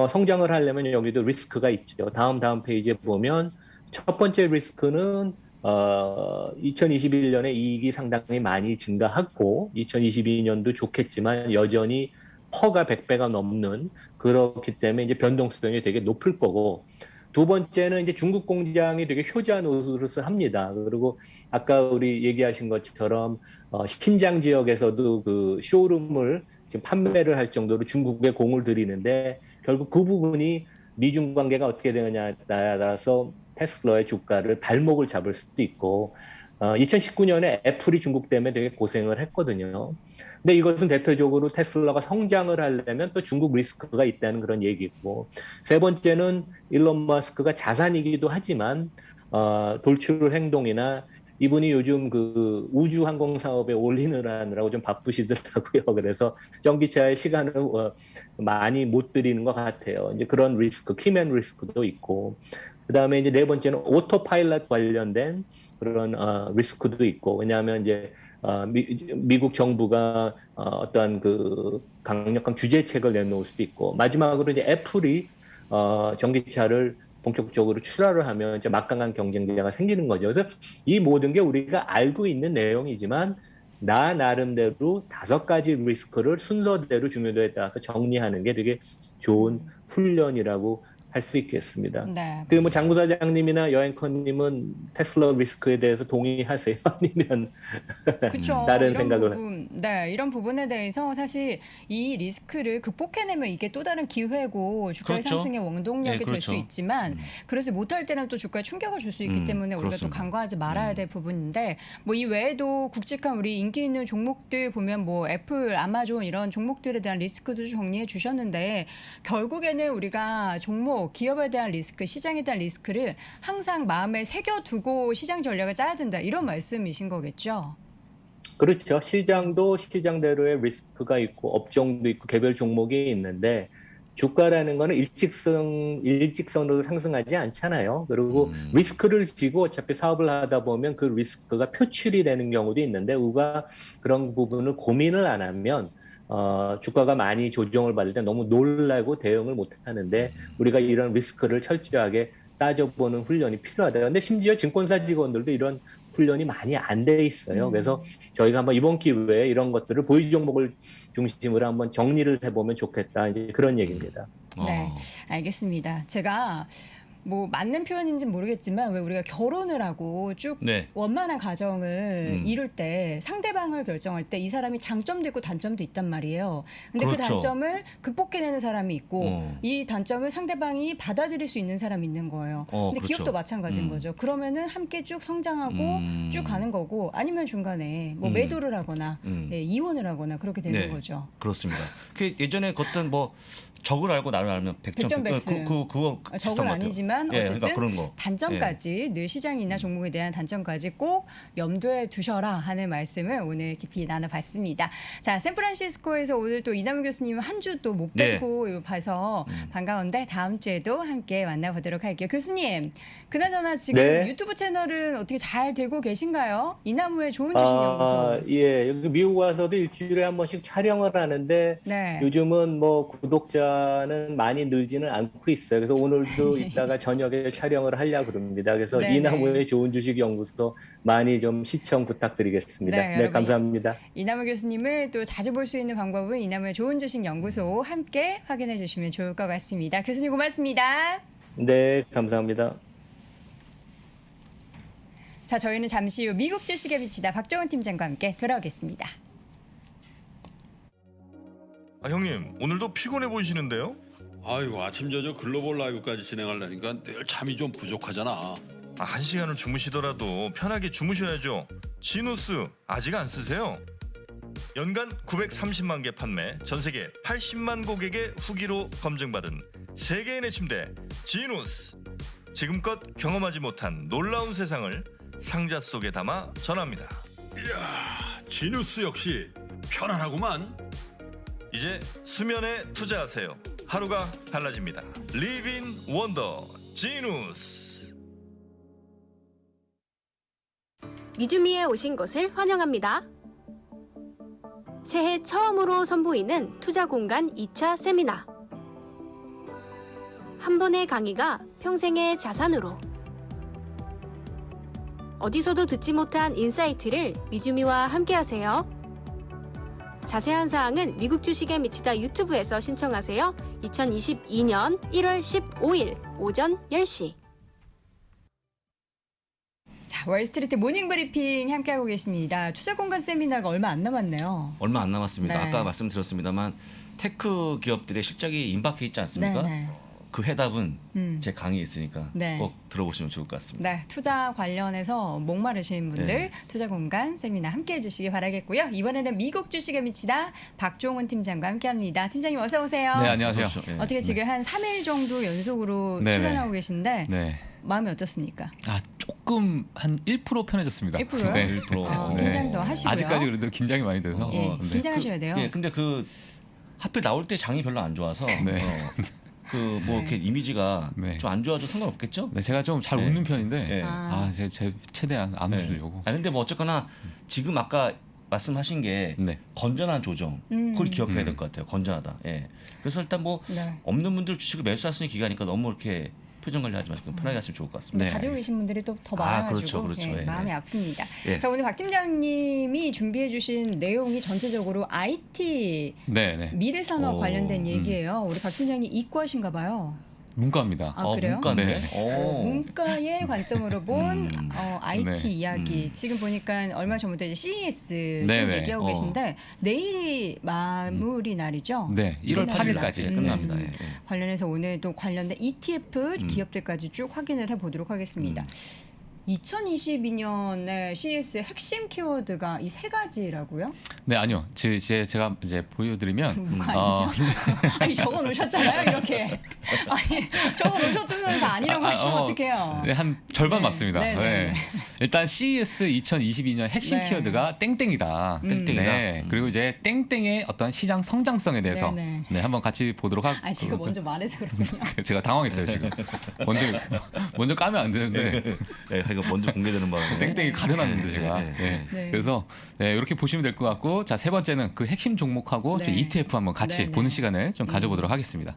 성장을 하려면 여기도 리스크가 있죠. 다음 페이지에 보면 첫 번째 리스크는 2021년에 이익이 상당히 많이 증가하고 2022년도 좋겠지만 여전히 퍼가 100배가 넘는 그렇기 때문에 이제 변동성이 되게 높을 거고 두 번째는 이제 중국 공장이 되게 효자 노릇을 합니다. 그리고 아까 우리 얘기하신 것처럼 신장 지역에서도 그 쇼룸을 지금 판매를 할 정도로 중국에 공을 들이는데 결국 그 부분이 미중 관계가 어떻게 되느냐에 따라서 테슬라의 주가를 발목을 잡을 수도 있고 2019년에 애플이 중국 때문에 되게 고생을 했거든요. 근데 이것은 대표적으로 테슬라가 성장을 하려면 또 중국 리스크가 있다는 그런 얘기고 세 번째는 일론 머스크가 자산이기도 하지만 돌출 행동이나 이분이 요즘 그 우주 항공 사업에 올인하느라고 좀 바쁘시더라고요. 그래서 전기차에 시간을 많이 못 들이는 것 같아요. 이제 그런 리스크, 키맨 리스크도 있고 그다음에 이제 네 번째는 오토파일럿 관련된 그런 리스크도 있고 왜냐하면 이제 미국 정부가 어떠한 그 강력한 규제책을 내놓을 수도 있고 마지막으로 이제 애플이 전기차를 본격적으로 출하를 하면 이제 막강한 경쟁자가 생기는 거죠. 그래서 이 모든 게 우리가 알고 있는 내용이지만 나 나름대로 5가지 리스크를 순서대로 중요도에 따라서 정리하는 게 되게 좋은 훈련이라고 할 수 있겠습니다. 네. 그 뭐 장부사장님이나 여행커님은 테슬라 리스크에 대해서 동의하세요? 아니면 그렇죠. 다른 이런 생각을 부분, 네, 이런 부분에 대해서 사실 이 리스크를 극복해내면 이게 또 다른 기회고 주가의 그렇죠. 상승의 원동력이 네, 될 수 그렇죠. 있지만 그러지 못할 때는 또 주가에 충격을 줄 수 있기 때문에 우리가 또 그렇습니다. 간과하지 말아야 될 부분인데 뭐 이 외에도 굵직한 우리 인기 있는 종목들 보면 뭐 애플, 아마존 이런 종목들에 대한 리스크도 정리해 주셨는데 결국에는 우리가 종목, 기업에 대한 리스크, 시장에 대한 리스크를 항상 마음에 새겨두고 시장 전략을 짜야 된다 이런 말씀이신 거겠죠? 그렇죠. 시장도 시장대로의 리스크가 있고 업종도 있고 개별 종목이 있는데 주가라는 거는 일직선으로 상승하지 않잖아요. 그리고 리스크를 지고 어차피 사업을 하다 보면 그 리스크가 표출이 되는 경우도 있는데 우리가 그런 부분을 고민을 안 하면 주가가 많이 조정을 받을 때 너무 놀라고 대응을 못 하는데 우리가 이런 리스크를 철저하게 따져보는 훈련이 필요하다. 근데 심지어 증권사 직원들도 이런 훈련이 많이 안 돼 있어요. 그래서 저희가 한번 이번 기회에 이런 것들을 보유 종목을 중심으로 한번 정리를 해보면 좋겠다. 이제 그런 얘기입니다. 네, 알겠습니다. 제가 뭐 맞는 표현인지는 모르겠지만 왜 우리가 결혼을 하고 쭉 네. 원만한 가정을 이룰 때 상대방을 결정할 때 이 사람이 장점도 있고 단점도 있단 말이에요. 근데 그 그렇죠. 단점을 극복해내는 사람이 있고 이 단점을 상대방이 받아들일 수 있는 사람이 있는 거예요. 근데 그렇죠. 기업도 마찬가지인 거죠. 그러면은 함께 쭉 성장하고 쭉 가는 거고 아니면 중간에 뭐 매도를 하거나 네, 이혼을 하거나 그렇게 되는 네. 거죠. 그렇습니다. 그 예전에 걷던 뭐 적을 알고 나를 알면 백전 백전백승. 그거 적은 비슷한 것 같아요. 아니지만 하지만 예, 어쨌든 그러니까 그런 거. 단점까지 늘 시장이나 종목에 대한 단점까지 꼭 염두에 두셔라 하는 말씀을 오늘 깊이 나눠봤습니다. 자, 샌프란시스코에서 오늘 또 이남우 교수님 한 주 또 못 네. 뵙고 봐서 반가운데 다음 주에도 함께 만나보도록 할게요. 교수님, 그나저나 지금 네. 유튜브 채널은 어떻게 잘 되고 계신가요? 이남우의 좋은 주식 연구소. 예, 여기 미국 와서도 일주일에 한 번씩 촬영을 하는데 네. 요즘은 뭐 구독자는 많이 늘지는 않고 있어요. 그래서 오늘도 이따가 저녁에 촬영을 하려고 그럽니다. 그래서 네, 이남우의 좋은 주식 연구소 많이 좀 시청 부탁드리겠습니다. 네, 네, 여러분. 감사합니다. 이남우 교수님을 또 자주 볼 수 있는 방법은 이남우의 좋은 주식 연구소 함께 확인해 주시면 좋을 것 같습니다. 교수님 고맙습니다. 네, 감사합니다. 자, 저희는 잠시 후 미국 주식에 비치다 박종훈 팀장과 함께 돌아오겠습니다. 아, 형님 오늘도 피곤해 보이시는데요? 아이고 아침 저녁 글로벌 라이브까지 진행하려니까 늘 잠이 좀 부족하잖아. 아, 1시간을 주무시더라도 편하게 주무셔야죠. 지누스 아직 안 쓰세요? 연간 930만 개 판매, 전 세계 80만 고객의 후기로 검증받은 세계인의 침대 지누스. 지금껏 경험하지 못한 놀라운 세상을 상자 속에 담아 전합니다. 이야 지누스 역시 편안하구만. 이제 수면에 투자하세요. 하루가 달라집니다. Live in Wonder 지누스. 미주미에 오신 것을 환영합니다. 새해 처음으로 선보이는 투자 공간 2차 세미나. 한 번의 강의가 평생의 자산으로. 어디서도 듣지 못한 인사이트를 미주미와 함께하세요. 자세한 사항은 미국 주식에 미치다 유튜브에서 신청하세요. 2022년 1월 15일 오전 10시. 자, 월스트리트 모닝 브리핑 함께하고 계십니다. 투자 공간 세미나가 얼마 안 남았네요. 얼마 안 남았습니다. 네. 아까 말씀드렸습니다만 테크 기업들의 실적이 임박해 있지 않습니까? 네. 그 해답은 음. 제 강의에 있으니까 네. 꼭 들어보시면 좋을 것 같습니다. 네, 투자 관련해서 목마르신 분들 네. 투자 공간 세미나 함께해 주시기 바라겠고요. 이번에는 미국 주식에 미치다 박종훈 팀장과 함께합니다. 팀장님 어서 오세요. 네, 안녕하세요. 그렇죠. 예. 어떻게 지금 한 3일 정도 연속으로 네네. 출연하고 계신데 네. 마음이 어떻습니까? 아, 조금 한 1% 편해졌습니다. 1%요? 네. 1%. 긴장 더 하시고요. 아직까지 그래도 긴장이 많이 돼서. 예, 네. 긴장하셔야 돼요. 예, 근데 그 하필 나올 때 장이 별로 안 좋아서 네. 그 뭐 이렇게 이미지가 네. 좀 안 좋아도 상관없겠죠? 네, 제가 좀 잘 네. 웃는 편인데 네. 제 최대한 안 네. 웃으려고. 아 근데 뭐 어쨌거나 지금 아까 말씀하신 게 네. 건전한 조정 그걸 기억해야 될 것 같아요. 건전하다. 예. 그래서 일단 뭐 네. 없는 분들 주식을 매수할 수 있는 기간이니까 너무 이렇게 표정 관리하지 마시고 편하게 하시면 좋을 것 같습니다. 네, 가지고 계신 분들이 또 더 아, 많아가지고 그렇죠. 예, 예, 마음이 예. 아픕니다. 예. 자, 오늘 박 팀장님이 준비해주신 내용이 전체적으로 IT 네, 네. 미래산업 오, 관련된 얘기예요. 우리 박 팀장님 이과신가 봐요. 문과입니다. 아, 그래요? 문과인데? 네. 오. 문과의 관점으로 본 IT 네. 이야기. 지금 보니까 얼마 전부터 이제 CES 네, 좀 네. 얘기하고 계신데 내일이 마무리 날이죠. 1월 8일까지 끝납니다. 음. 예, 예. 관련해서 오늘 또 관련된 ETF 기업들까지 쭉 확인을 해보도록 하겠습니다. 2022년에 CES의 핵심 키워드가 이 세 가지라고요? 네, 아니요. 제가 이제 보여드리면 뭐가 아니죠? 아니 적어 놓으셨잖아요, 이렇게. 아니 적어 놓으셨다면서 아니라고 하시면 어떡해요? 네, 한 절반 네. 맞습니다. 네, 네, 네. 네. 일단 CES 2022년 핵심 네. 키워드가 땡땡이다. 땡땡이다. 네. 그리고 이제 땡땡의 어떤 시장 성장성에 대해서 네, 네, 한번 같이 보도록 하고. 아 제가 먼저 말해서 그렇군요. 제가 당황했어요 지금. 먼저 까면 안 되는데 예, 이거 먼저 공개되는 바람에 땡땡이 가려놨는데 제가. 네, 네. 네. 그래서 네, 이렇게 보시면 될 것 같고, 자 세 번째는 그 핵심 종목하고 네. 좀 ETF 한번 같이 네, 네. 보는 시간을 좀 가져보도록 하겠습니다.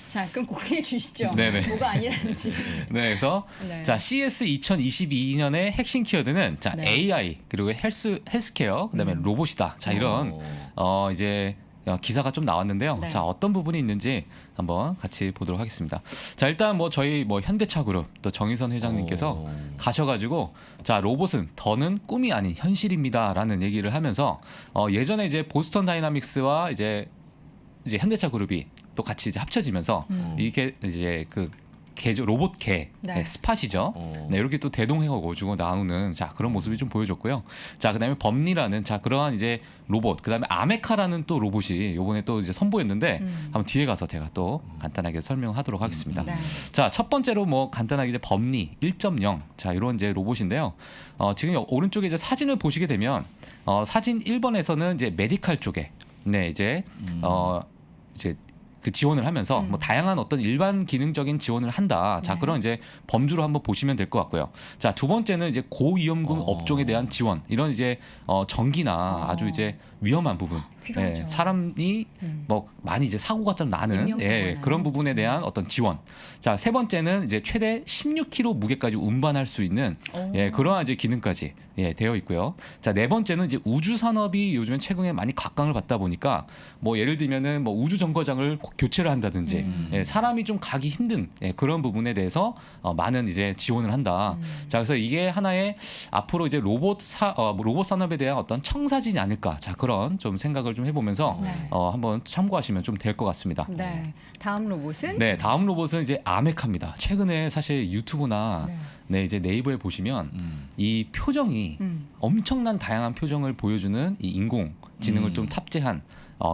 자 그럼 공개해 주시죠. 네네. 뭐가 아니라는지. 네, 그래서 네. 자 CS 2022년의 핵심 키워드는 자 네. AI 그리고 헬스케어 그다음에 로봇이다. 자 이런 이제 기사가 좀 나왔는데요. 네. 자 어떤 부분이 있는지 한번 같이 보도록 하겠습니다. 자 일단 뭐 저희 뭐 현대차그룹 또 정의선 회장님께서 가셔가지고 자 로봇은 더는 꿈이 아닌 현실입니다라는 얘기를 하면서 예전에 이제 보스턴 다이나믹스와 이제 현대차그룹이 또 같이 이제 합쳐지면서 이게 이제 그 로봇개 네. 네, 스팟이죠. 네, 이렇게 또 대동해가지고 나오는 자 그런 모습이 좀 보여줬고요. 자 그다음에 범리라는 자 그러한 이제 로봇, 그다음에 아메카라는 또 로봇이 요번에 또 이제 선보였는데 한번 뒤에 가서 제가 또 간단하게 설명하도록 하겠습니다. 네. 자 첫 번째로 뭐 간단하게 이제 범리 1.0 자 이런 이제 로봇인데요. 지금 오른쪽에 이제 사진을 보시게 되면 사진 1번에서는 이제 메디칼 쪽에 네 이제 이제 그 지원을 하면서 뭐 다양한 어떤 일반 기능적인 지원을 한다. 자 네. 그런 이제 범주로 한번 보시면 될 것 같고요. 자 두 번째는 이제 고위험군 업종에 대한 지원 이런 이제 전기나 아주 이제 위험한 부분, 필요하죠. 사람이 뭐 많이 이제 사고가 좀 나는 인명사고가 그런 나는. 부분에 대한 어떤 지원. 자 세 번째는 이제 최대 16kg 무게까지 운반할 수 있는 그러한 이제 기능까지 되어 있고요. 자 네 번째는 이제 우주 산업이 요즘에 최근에 많이 각광을 받다 보니까 뭐 예를 들면은 뭐 우주 정거장을 교체를 한다든지 사람이 좀 가기 힘든 그런 부분에 대해서 많은 이제 지원을 한다. 자 그래서 이게 하나의 앞으로 이제 로봇 산업에 대한 어떤 청사진이 아닐까. 자 그런 좀 생각을 좀 해보면서 네. 한번 참고하시면 좀 될 것 같습니다. 네. 다음 로봇은 네, 다음 로봇은 이제 아메카입니다. 최근에 사실 유튜브나 네, 이제 네이버에 보시면 이 표정이 엄청난 다양한 표정을 보여주는 이 인공 지능을 좀 탑재한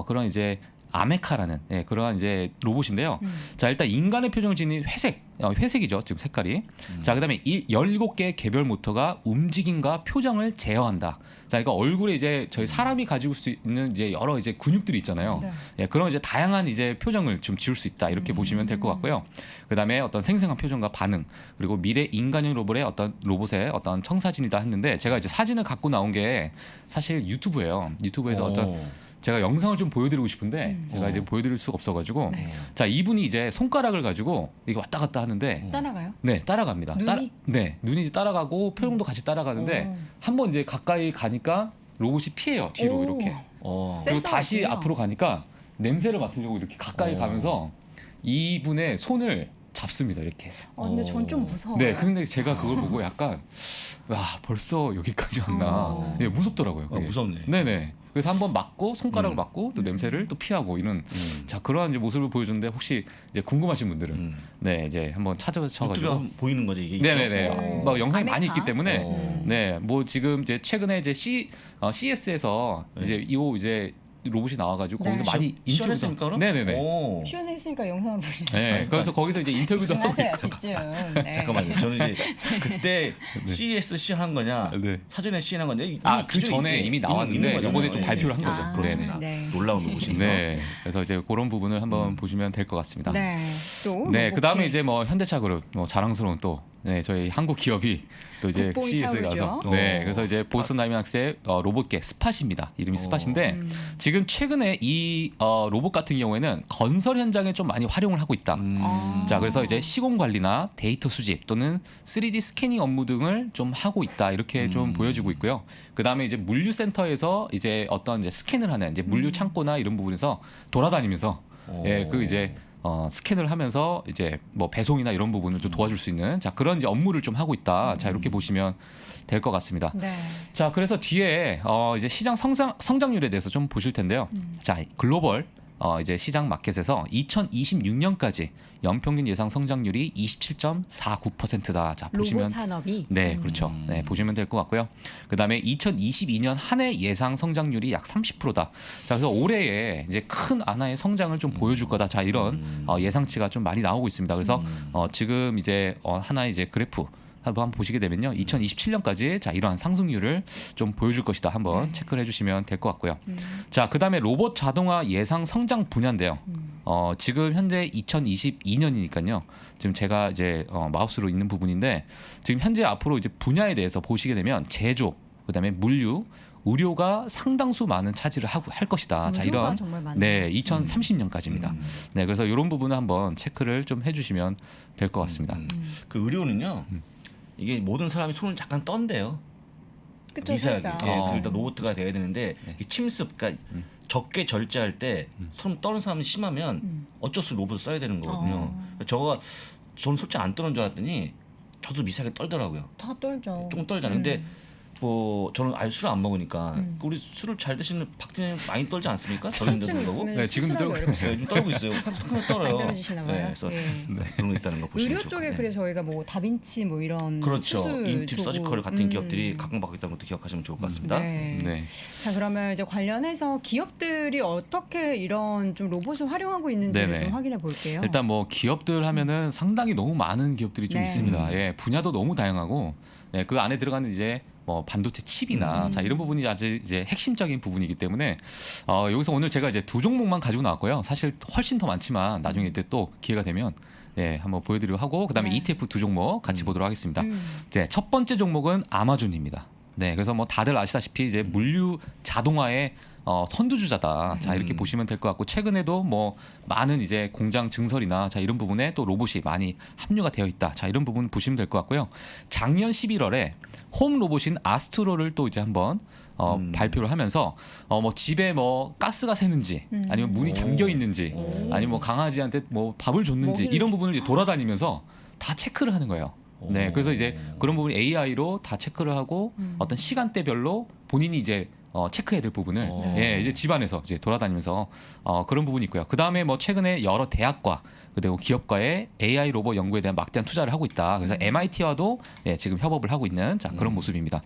그런 이제 아메카라는 그러한 이제 로봇인데요. 자 일단 인간의 표정을 지닌 회색이죠 지금 색깔이. 자 그다음에 이 17개의 개별 모터가 움직임과 표정을 제어한다. 자 이거 얼굴에 이제 저희 사람이 가지고 수 있는 이제 여러 이제 근육들이 있잖아요. 그런 이제 다양한 이제 표정을 좀 지울 수 있다 이렇게 보시면 될 것 같고요. 그다음에 어떤 생생한 표정과 반응 그리고 미래 인간형 로봇의 어떤 청사진이다 했는데 제가 이제 사진을 갖고 나온 게 사실 유튜브예요. 유튜브에서 어떤 제가 영상을 좀 보여드리고 싶은데 제가 이제 보여드릴 수가 없어가지고 자 이분이 이제 손가락을 가지고 이게 왔다 갔다 하는데 따라가요? 네 따라갑니다. 눈이? 눈이 이제 따라가고 표정도 같이 따라가는데 한번 이제 가까이 가니까 로봇이 피해요 뒤로 오. 이렇게 그리고 센서가 다시 있군요. 앞으로 가니까 냄새를 맡으려고 이렇게 가까이 가면서 이분의 손을 잡습니다 이렇게. 근데 전 좀 무서워요. 네, 근데 제가 그걸 보고 약간 와 벌써 여기까지 왔나. 네, 무섭더라고요. 그게. 무섭네. 네네. 그래서 한번 맞고 손가락을 맞고 또 냄새를 또 피하고 이런 자 그러한 이제 모습을 보여주는데 혹시 이제 궁금하신 분들은 네 이제 한번 찾아셔가지고 유튜브에 보이는 거죠 이게. 네네네. 뭐 영상이 많이 아메카? 있기 때문에 네 뭐 지금 이제 최근에 이제 CES에서 이제 이제 로봇이 나와가지고 거기서 많이 인터뷰도 시연했습니까 그럼? 네네네. 오. 시연했으니까 영상을 보시죠. 네, 그래서 거기서 이제 인터뷰도 하고 하세요, 있고. 집중. 네. 잠깐만요. 저는 이제 그때 CES 시연한 거냐, 네. 사전에 시연한 거냐. 그 전에 이미 나왔는데 이번에 좀 발표를 한 거죠. 아, 그렇습니다. 네. 놀라운 로봇이네요. 네, 그래서 이제 그런 부분을 한번 보시면 될 것 같습니다. 네. 또 네, 로봇 그다음에 개. 이제 뭐 현대차 그룹 뭐 자랑스러운 또 저희 한국 기업이 또 이제 국뽕이 CES에 차오르죠. 가서 그래서 이제 보스턴 다이나믹스의 로봇계 스팟입니다. 이름이 스팟인데 지금 최근에 이 로봇 같은 경우에는 건설 현장에 좀 많이 활용을 하고 있다. 자, 그래서 이제 시공 관리나 데이터 수집 또는 3D 스캐닝 업무 등을 좀 하고 있다. 이렇게 좀 보여지고 있고요. 그다음에 이제 물류 센터에서 이제 어떤 이제 스캔을 하는 이제 물류 창고나 이런 부분에서 돌아다니면서 그 이제 스캔을 하면서 이제 뭐 배송이나 이런 부분을 좀 도와줄 수 있는 자 그런 이제 업무를 좀 하고 있다. 자 이렇게 보시면 될 것 같습니다. 네. 자 그래서 뒤에 이제 시장 성장률에 대해서 좀 보실 텐데요. 자 글로벌 이제 시장 마켓에서 2026년까지 연평균 예상 성장률이 27.49%다. 자 보시면 로봇 산업이 네, 그렇죠. 네, 보시면 될 것 같고요. 그다음에 2022년 한 해 예상 성장률이 약 30%다. 자, 그래서 올해에 이제 큰 하나의 성장을 좀 보여줄 거다. 자, 이런 예상치가 좀 많이 나오고 있습니다. 그래서 지금 이제 하나의 이제 그래프 한번 보시게 되면요, 2027년까지 자 이러한 상승률을 좀 보여줄 것이다. 한번 체크를 해주시면 될 것 같고요. 자, 그다음에 로봇 자동화 예상 성장 분야인데요. 지금 현재 2022년이니까요. 지금 제가 이제 마우스로 있는 부분인데 지금 현재 앞으로 이제 분야에 대해서 보시게 되면 제조, 그다음에 물류, 의료가 상당수 많은 차지를 할 것이다. 자, 의료가 이런 정말 많네요. 네, 2030년까지입니다. 네, 그래서 이런 부분을 한번 체크를 좀 해주시면 될 것 같습니다. 그 의료는요. 이게 모든 사람이 손을 잠깐 떤대요. 그쵸, 미세하게. 살짝. 그래서 일단 로봇가 돼야 되는데 이게 침습, 그러니까 적게 절제할 때 손 떠는 사람이 심하면 어쩔 수 없이 로봇을 써야 되는 거거든요. 저는 솔직히 안 떠는 줄 알았더니 저도 미세하게 떨더라고요. 다 떨죠. 조금 떨잖아요. 근데 뭐 저는 아예 술을 안 먹으니까 우리 술을 잘 드시는 박 팀장님 많이 떨지 않습니까? 저희도 통증 그러고. 있으면 네, 지금도 수술하기 떨고 어렵죠. 네, 좀 떨고 있어요. 한번 떨어요. 안 떨어지시나 봐요. 네, 그래서 예. 그런 거 있다는 거 보시면 의료 좋을 쪽에 것 같아요. 그래서 저희가 뭐 다빈치 뭐 이런 그렇죠. 수술 인팁 도구. 서지컬 같은 기업들이 각광받고 있다는 것도 기억하시면 좋을 것 같습니다. 네. 네. 자 그러면 이제 관련해서 기업들이 어떻게 이런 좀 로봇을 활용하고 있는지를 네네. 좀 확인해 볼게요. 일단 뭐 기업들 하면은 상당히 너무 많은 기업들이 좀 네. 있습니다. 예, 분야도 너무 다양하고 네, 그 안에 들어가는 이제 뭐 반도체 칩이나 자 이런 부분이 아주 이제 핵심적인 부분이기 때문에 여기서 오늘 제가 이제 두 종목만 가지고 나왔고요. 사실 훨씬 더 많지만 나중에 이제 또 기회가 되면 네, 한번 보여드리고 하고 그다음에 네. ETF 두 종목 같이 보도록 하겠습니다. 음. 네, 첫 번째 종목은 아마존입니다. 네, 그래서 뭐 다들 아시다시피 이제 물류 자동화의 선두주자다. 자 이렇게 보시면 될 것 같고 최근에도 뭐 많은 이제 공장 증설이나 자 이런 부분에 또 로봇이 많이 합류가 되어 있다. 자 이런 부분 보시면 될 것 같고요. 작년 11월에 홈 로봇인 아스트로를 또 이제 한번 발표를 하면서 뭐 집에 뭐 가스가 새는지 아니면 문이 잠겨 있는지 아니면 뭐 강아지한테 뭐 밥을 줬는지 먹이를 이런 부분을 이제 돌아다니면서 다 체크를 하는 거예요. 네, 그래서 이제 그런 부분 AI로 다 체크를 하고 어떤 시간대별로 본인이 이제 체크해야 될 부분을 예, 이제 집안에서 이제 돌아다니면서 그런 부분이 있고요. 그 다음에 뭐 최근에 여러 대학과 그리고 기업과의 AI 로봇 연구에 대한 막대한 투자를 하고 있다. 그래서 MIT와도 예, 지금 협업을 하고 있는 자 그런 모습입니다.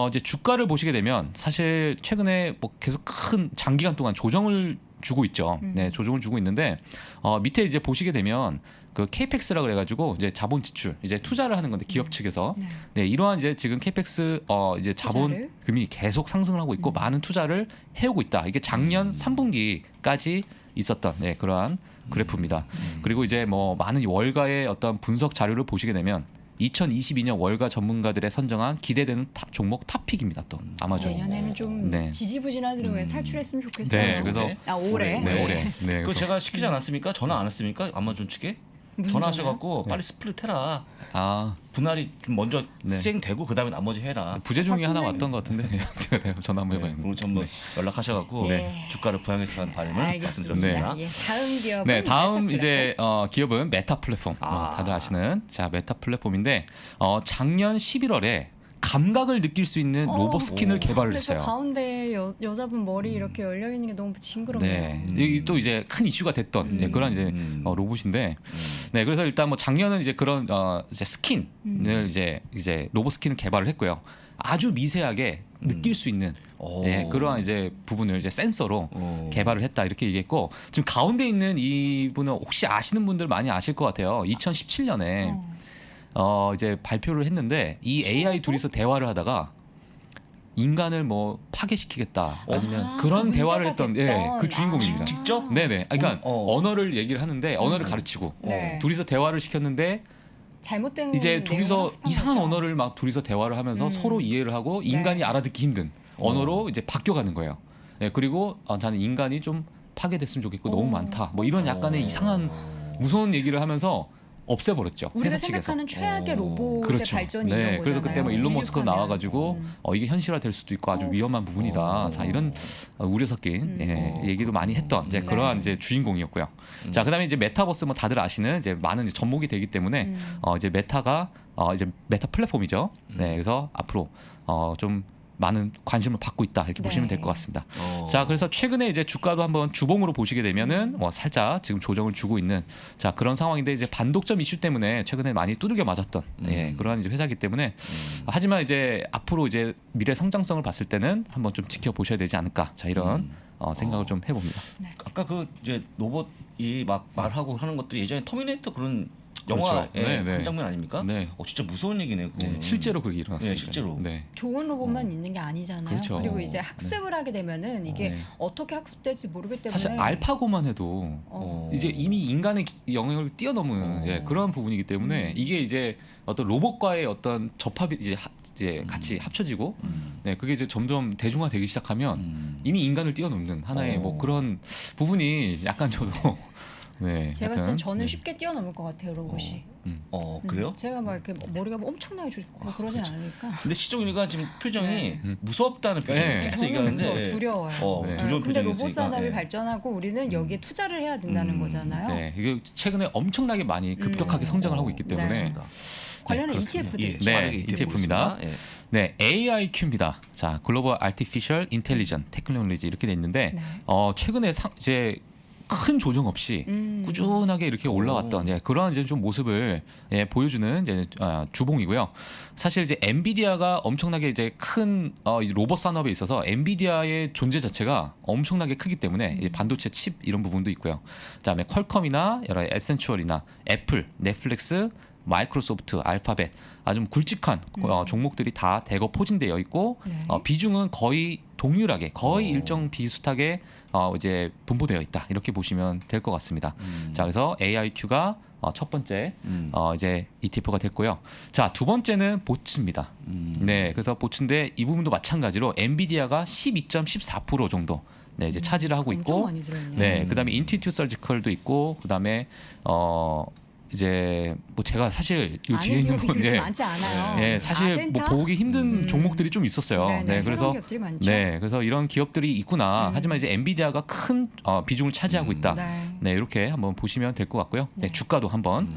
이제 주가를 보시게 되면 사실 최근에 뭐 계속 큰 장기간 동안 조정을 주고 있죠. 네, 조정을 주고 있는데 밑에 이제 보시게 되면 그 케이펙스라 그래가지고 이제 자본 지출 이제 투자를 하는 건데 기업 측에서 네, 이러한 이제 지금 케이펙스 이제 자본금이 계속 상승을 하고 있고 많은 투자를 해오고 있다. 이게 작년 3분기까지 있었던 네, 그러한 그래프입니다. 그리고 이제 뭐 많은 월가의 어떤 분석 자료를 보시게 되면 2022년 월가 전문가들의 선정한 기대되는 종목 탑픽입니다. 또 아마존. 내년에는 좀 네. 지지부진하더라고요. 탈출했으면 좋겠어요. 네, 그래서 올해. 네, 올해. 네, 그거 그래서 제가 시키지 않았습니까? 전화 안 했습니까? 아마존 측에 무슨 전화하셔갖고 빨리 스플릿 해라. 아 분할이 좀 먼저 네. 시행되고 그다음에 나머지 해라. 부재중이 하나 팀장님. 왔던 것 같은데 제가 전화 한번 해봐야겠네요. 오늘 전부 연락하셔갖고 네. 주가를 부양해서 가는 바람을 알겠습니다. 말씀드렸습니다. 예, 다음 기업은 네, 다음 메타 이제 기업은 메타 플랫폼. 다들 아시는 자 메타 플랫폼인데 작년 11월에 감각을 느낄 수 있는 로봇 스킨을 개발을 그래서 했어요. 가운데 여자분 머리 이렇게 열려 있는 게 너무 징그럽네요. 네, 이게 또 이제 큰 이슈가 됐던 예, 그런 이제 로봇인데, 네, 그래서 일단 뭐 작년은 이제 그런 이제 스킨을 이제 로봇 스킨을 개발을 했고요. 아주 미세하게 느낄 수 있는 네, 그러한 이제 부분을 이제 센서로 개발을 했다 이렇게 얘기했고 지금 가운데 있는 이분은 혹시 아시는 분들 많이 아실 것 같아요. 2017년에 이제 발표를 했는데 이 AI 둘이서 대화를 하다가 인간을 뭐 파괴시키겠다 아니면 그런 그 대화를 문제가 했던 됐던. 그 주인공입니다. 직접? 네네. 그러니까 언어를 얘기를 하는데 언어를 가르치고 네. 둘이서 대화를 시켰는데 잘못된 이제 내용을 둘이서 학습한 이상한 거죠. 언어를 막 둘이서 대화를 하면서 서로 이해를 하고 인간이 알아듣기 힘든 언어로 이제 바뀌어가는 거예요. 네, 그리고 저는 인간이 좀 파괴됐으면 좋겠고 너무 많다. 뭐 이런 약간의 이상한 무서운 얘기를 하면서 없애버렸죠. 우리가 회사 측에서. 생각하는 최악의 로봇의 그렇죠. 발전이 네, 이런 거잖아요. 그래서 그때 뭐 일론 머스크 이륙하면. 나와가지고 이게 현실화될 수도 있고 아주 위험한 부분이다. 자 이런 우려 섞인 얘기도 많이 했던 이제 그러한 이제 주인공이었고요. 자 그다음에 이제 메타버스 뭐 다들 아시는 이제 많은 이제 접목이 되기 때문에 이제 메타가 이제 메타 플랫폼이죠. 네, 그래서 앞으로 좀 많은 관심을 받고 있다 이렇게 보시면 될 것 같습니다. 자 그래서 최근에 이제 주가도 한번 주봉으로 보시게 되면은 살짝 지금 조정을 주고 있는 자 그런 상황인데 이제 반독점 이슈 때문에 최근에 많이 두들겨 맞았던 예, 그러한 이제 회사이기 때문에 하지만 이제 앞으로 이제 미래 성장성을 봤을 때는 한번 좀 지켜보셔야 되지 않을까 자 이런 생각을 좀 해봅니다. 아까 그 이제 로봇이 막 말하고 하는 것도 예전에 터미네이터 그런 영화 그렇죠. 네, 네. 한 장면 아닙니까? 네. 진짜 무서운 얘기네요. 네, 실제로 그렇게 일어났습니다. 네, 실제로. 네. 좋은 로봇만 있는 게 아니잖아요. 그렇죠. 그리고 이제 학습을 하게 되면은 이게 네. 어떻게 학습될지 모르기 때문에 사실 알파고만 해도 이제 이미 인간의 영역을 뛰어넘은 예, 그런 부분이기 때문에 이게 이제 어떤 로봇과의 어떤 접합이 이제 같이 합쳐지고 네 그게 이제 점점 대중화되기 시작하면 이미 인간을 뛰어넘는 하나의 뭐 그런 부분이 약간 저도 네 제가 봤을 땐 하여튼, 저는 네. 쉽게 뛰어넘을 것 같아요 로봇이. 그래요? 제가 막 이렇게 머리가 뭐 엄청나게 좋고 그러진 않으니까. 근데 시종이가 지금 표정이 무섭다는 표정이 네. 계속 저는 얘기하는데 무서워요. 두려워요. 네. 두려운 근데 표정이 로봇 있으니까. 산업이 네. 발전하고 우리는 여기에 투자를 해야 된다는 거잖아요. 네 이게 최근에 엄청나게 많이 급격하게 성장을 하고 있기 때문에 네. 관련한 그렇습니다. ETF도 예, 있죠. 네, 빠르게 ETF입니다. 보겠습니다. 예. 네, AIQ입니다. 자, 글로벌 아티피셜 인텔리전 테크놀로지 이렇게 돼 있는데 네. 최근에 이제 큰 조정 없이 꾸준하게 이렇게 올라왔던 그러한 이제 좀 모습을 보여주는 이제 주봉이고요. 사실 이제 엔비디아가 엄청나게 이제 큰 이제 로봇 산업에 있어서 엔비디아의 존재 자체가 엄청나게 크기 때문에 이제 반도체 칩 이런 부분도 있고요. 그다음에 퀄컴이나 여러 에센추얼이나 애플, 넷플릭스, 마이크로소프트, 알파벳 아주 굵직한 종목들이 다 대거 포진되어 있고 네. 비중은 거의 동일하게 거의 일정 비슷하게 이제 분포되어 있다 이렇게 보시면 될 것 같습니다. 자 그래서 AIQ가 첫 번째 이제 ETF가 됐고요. 자 두 번째는 보츠입니다. 네, 그래서 보츠인데 이 부분도 마찬가지로 엔비디아가 12.14% 정도 네 이제 차지를 하고 엄청 있고 많이 들어있네요. 네, 그다음에 인투이티브 서지컬도 있고 그다음에 이제 뭐 제가 사실 이 뒤에 있는 기업이 건 그렇게 많지 않아요. 예, 사실 뭐 아젠타? 보기 힘든 종목들이 좀 있었어요. 네, 네, 그래서 새로운 기업들이 많죠. 네, 그래서 이런 기업들이 있구나. 하지만 이제 엔비디아가 큰 비중을 차지하고 있다. 네. 네, 이렇게 한번 보시면 될 것 같고요. 네, 주가도 한번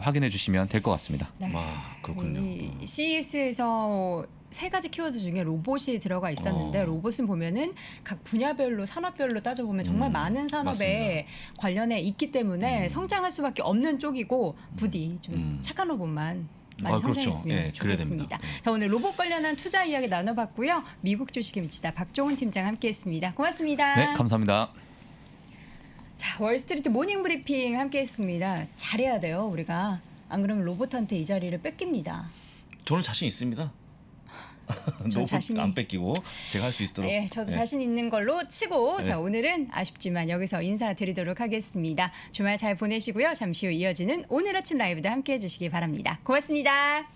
확인해 주시면 될 것 같습니다. 네. 와, 그렇군요. 이 CES에서 세 가지 키워드 중에 로봇이 들어가 있었는데 로봇은 보면은 각 분야별로 산업별로 따져보면 정말 많은 산업에 관련해 있기 때문에 성장할 수밖에 없는 쪽이고 부디 좀 착한 로봇만 많이 그렇죠. 성장했으면 예, 그래야 좋겠습니다. 됩니다. 자, 오늘 로봇 관련한 투자 이야기 나눠봤고요. 미국 주식의 미치다 박종훈 팀장 함께했습니다. 고맙습니다. 네, 감사합니다. 자, 월스트리트 모닝 브리핑 함께했습니다. 잘해야 돼요, 우리가. 안 그러면 로봇한테 이 자리를 뺏깁니다. 저는 자신 있습니다. 너무 자신이- 안 뺏기고 제가 할 수 있도록. 네, 저도 네. 자신 있는 걸로 치고 네. 자 오늘은 아쉽지만 여기서 인사드리도록 하겠습니다. 주말 잘 보내시고요. 잠시 후 이어지는 오늘 아침 라이브도 함께해 주시기 바랍니다. 고맙습니다.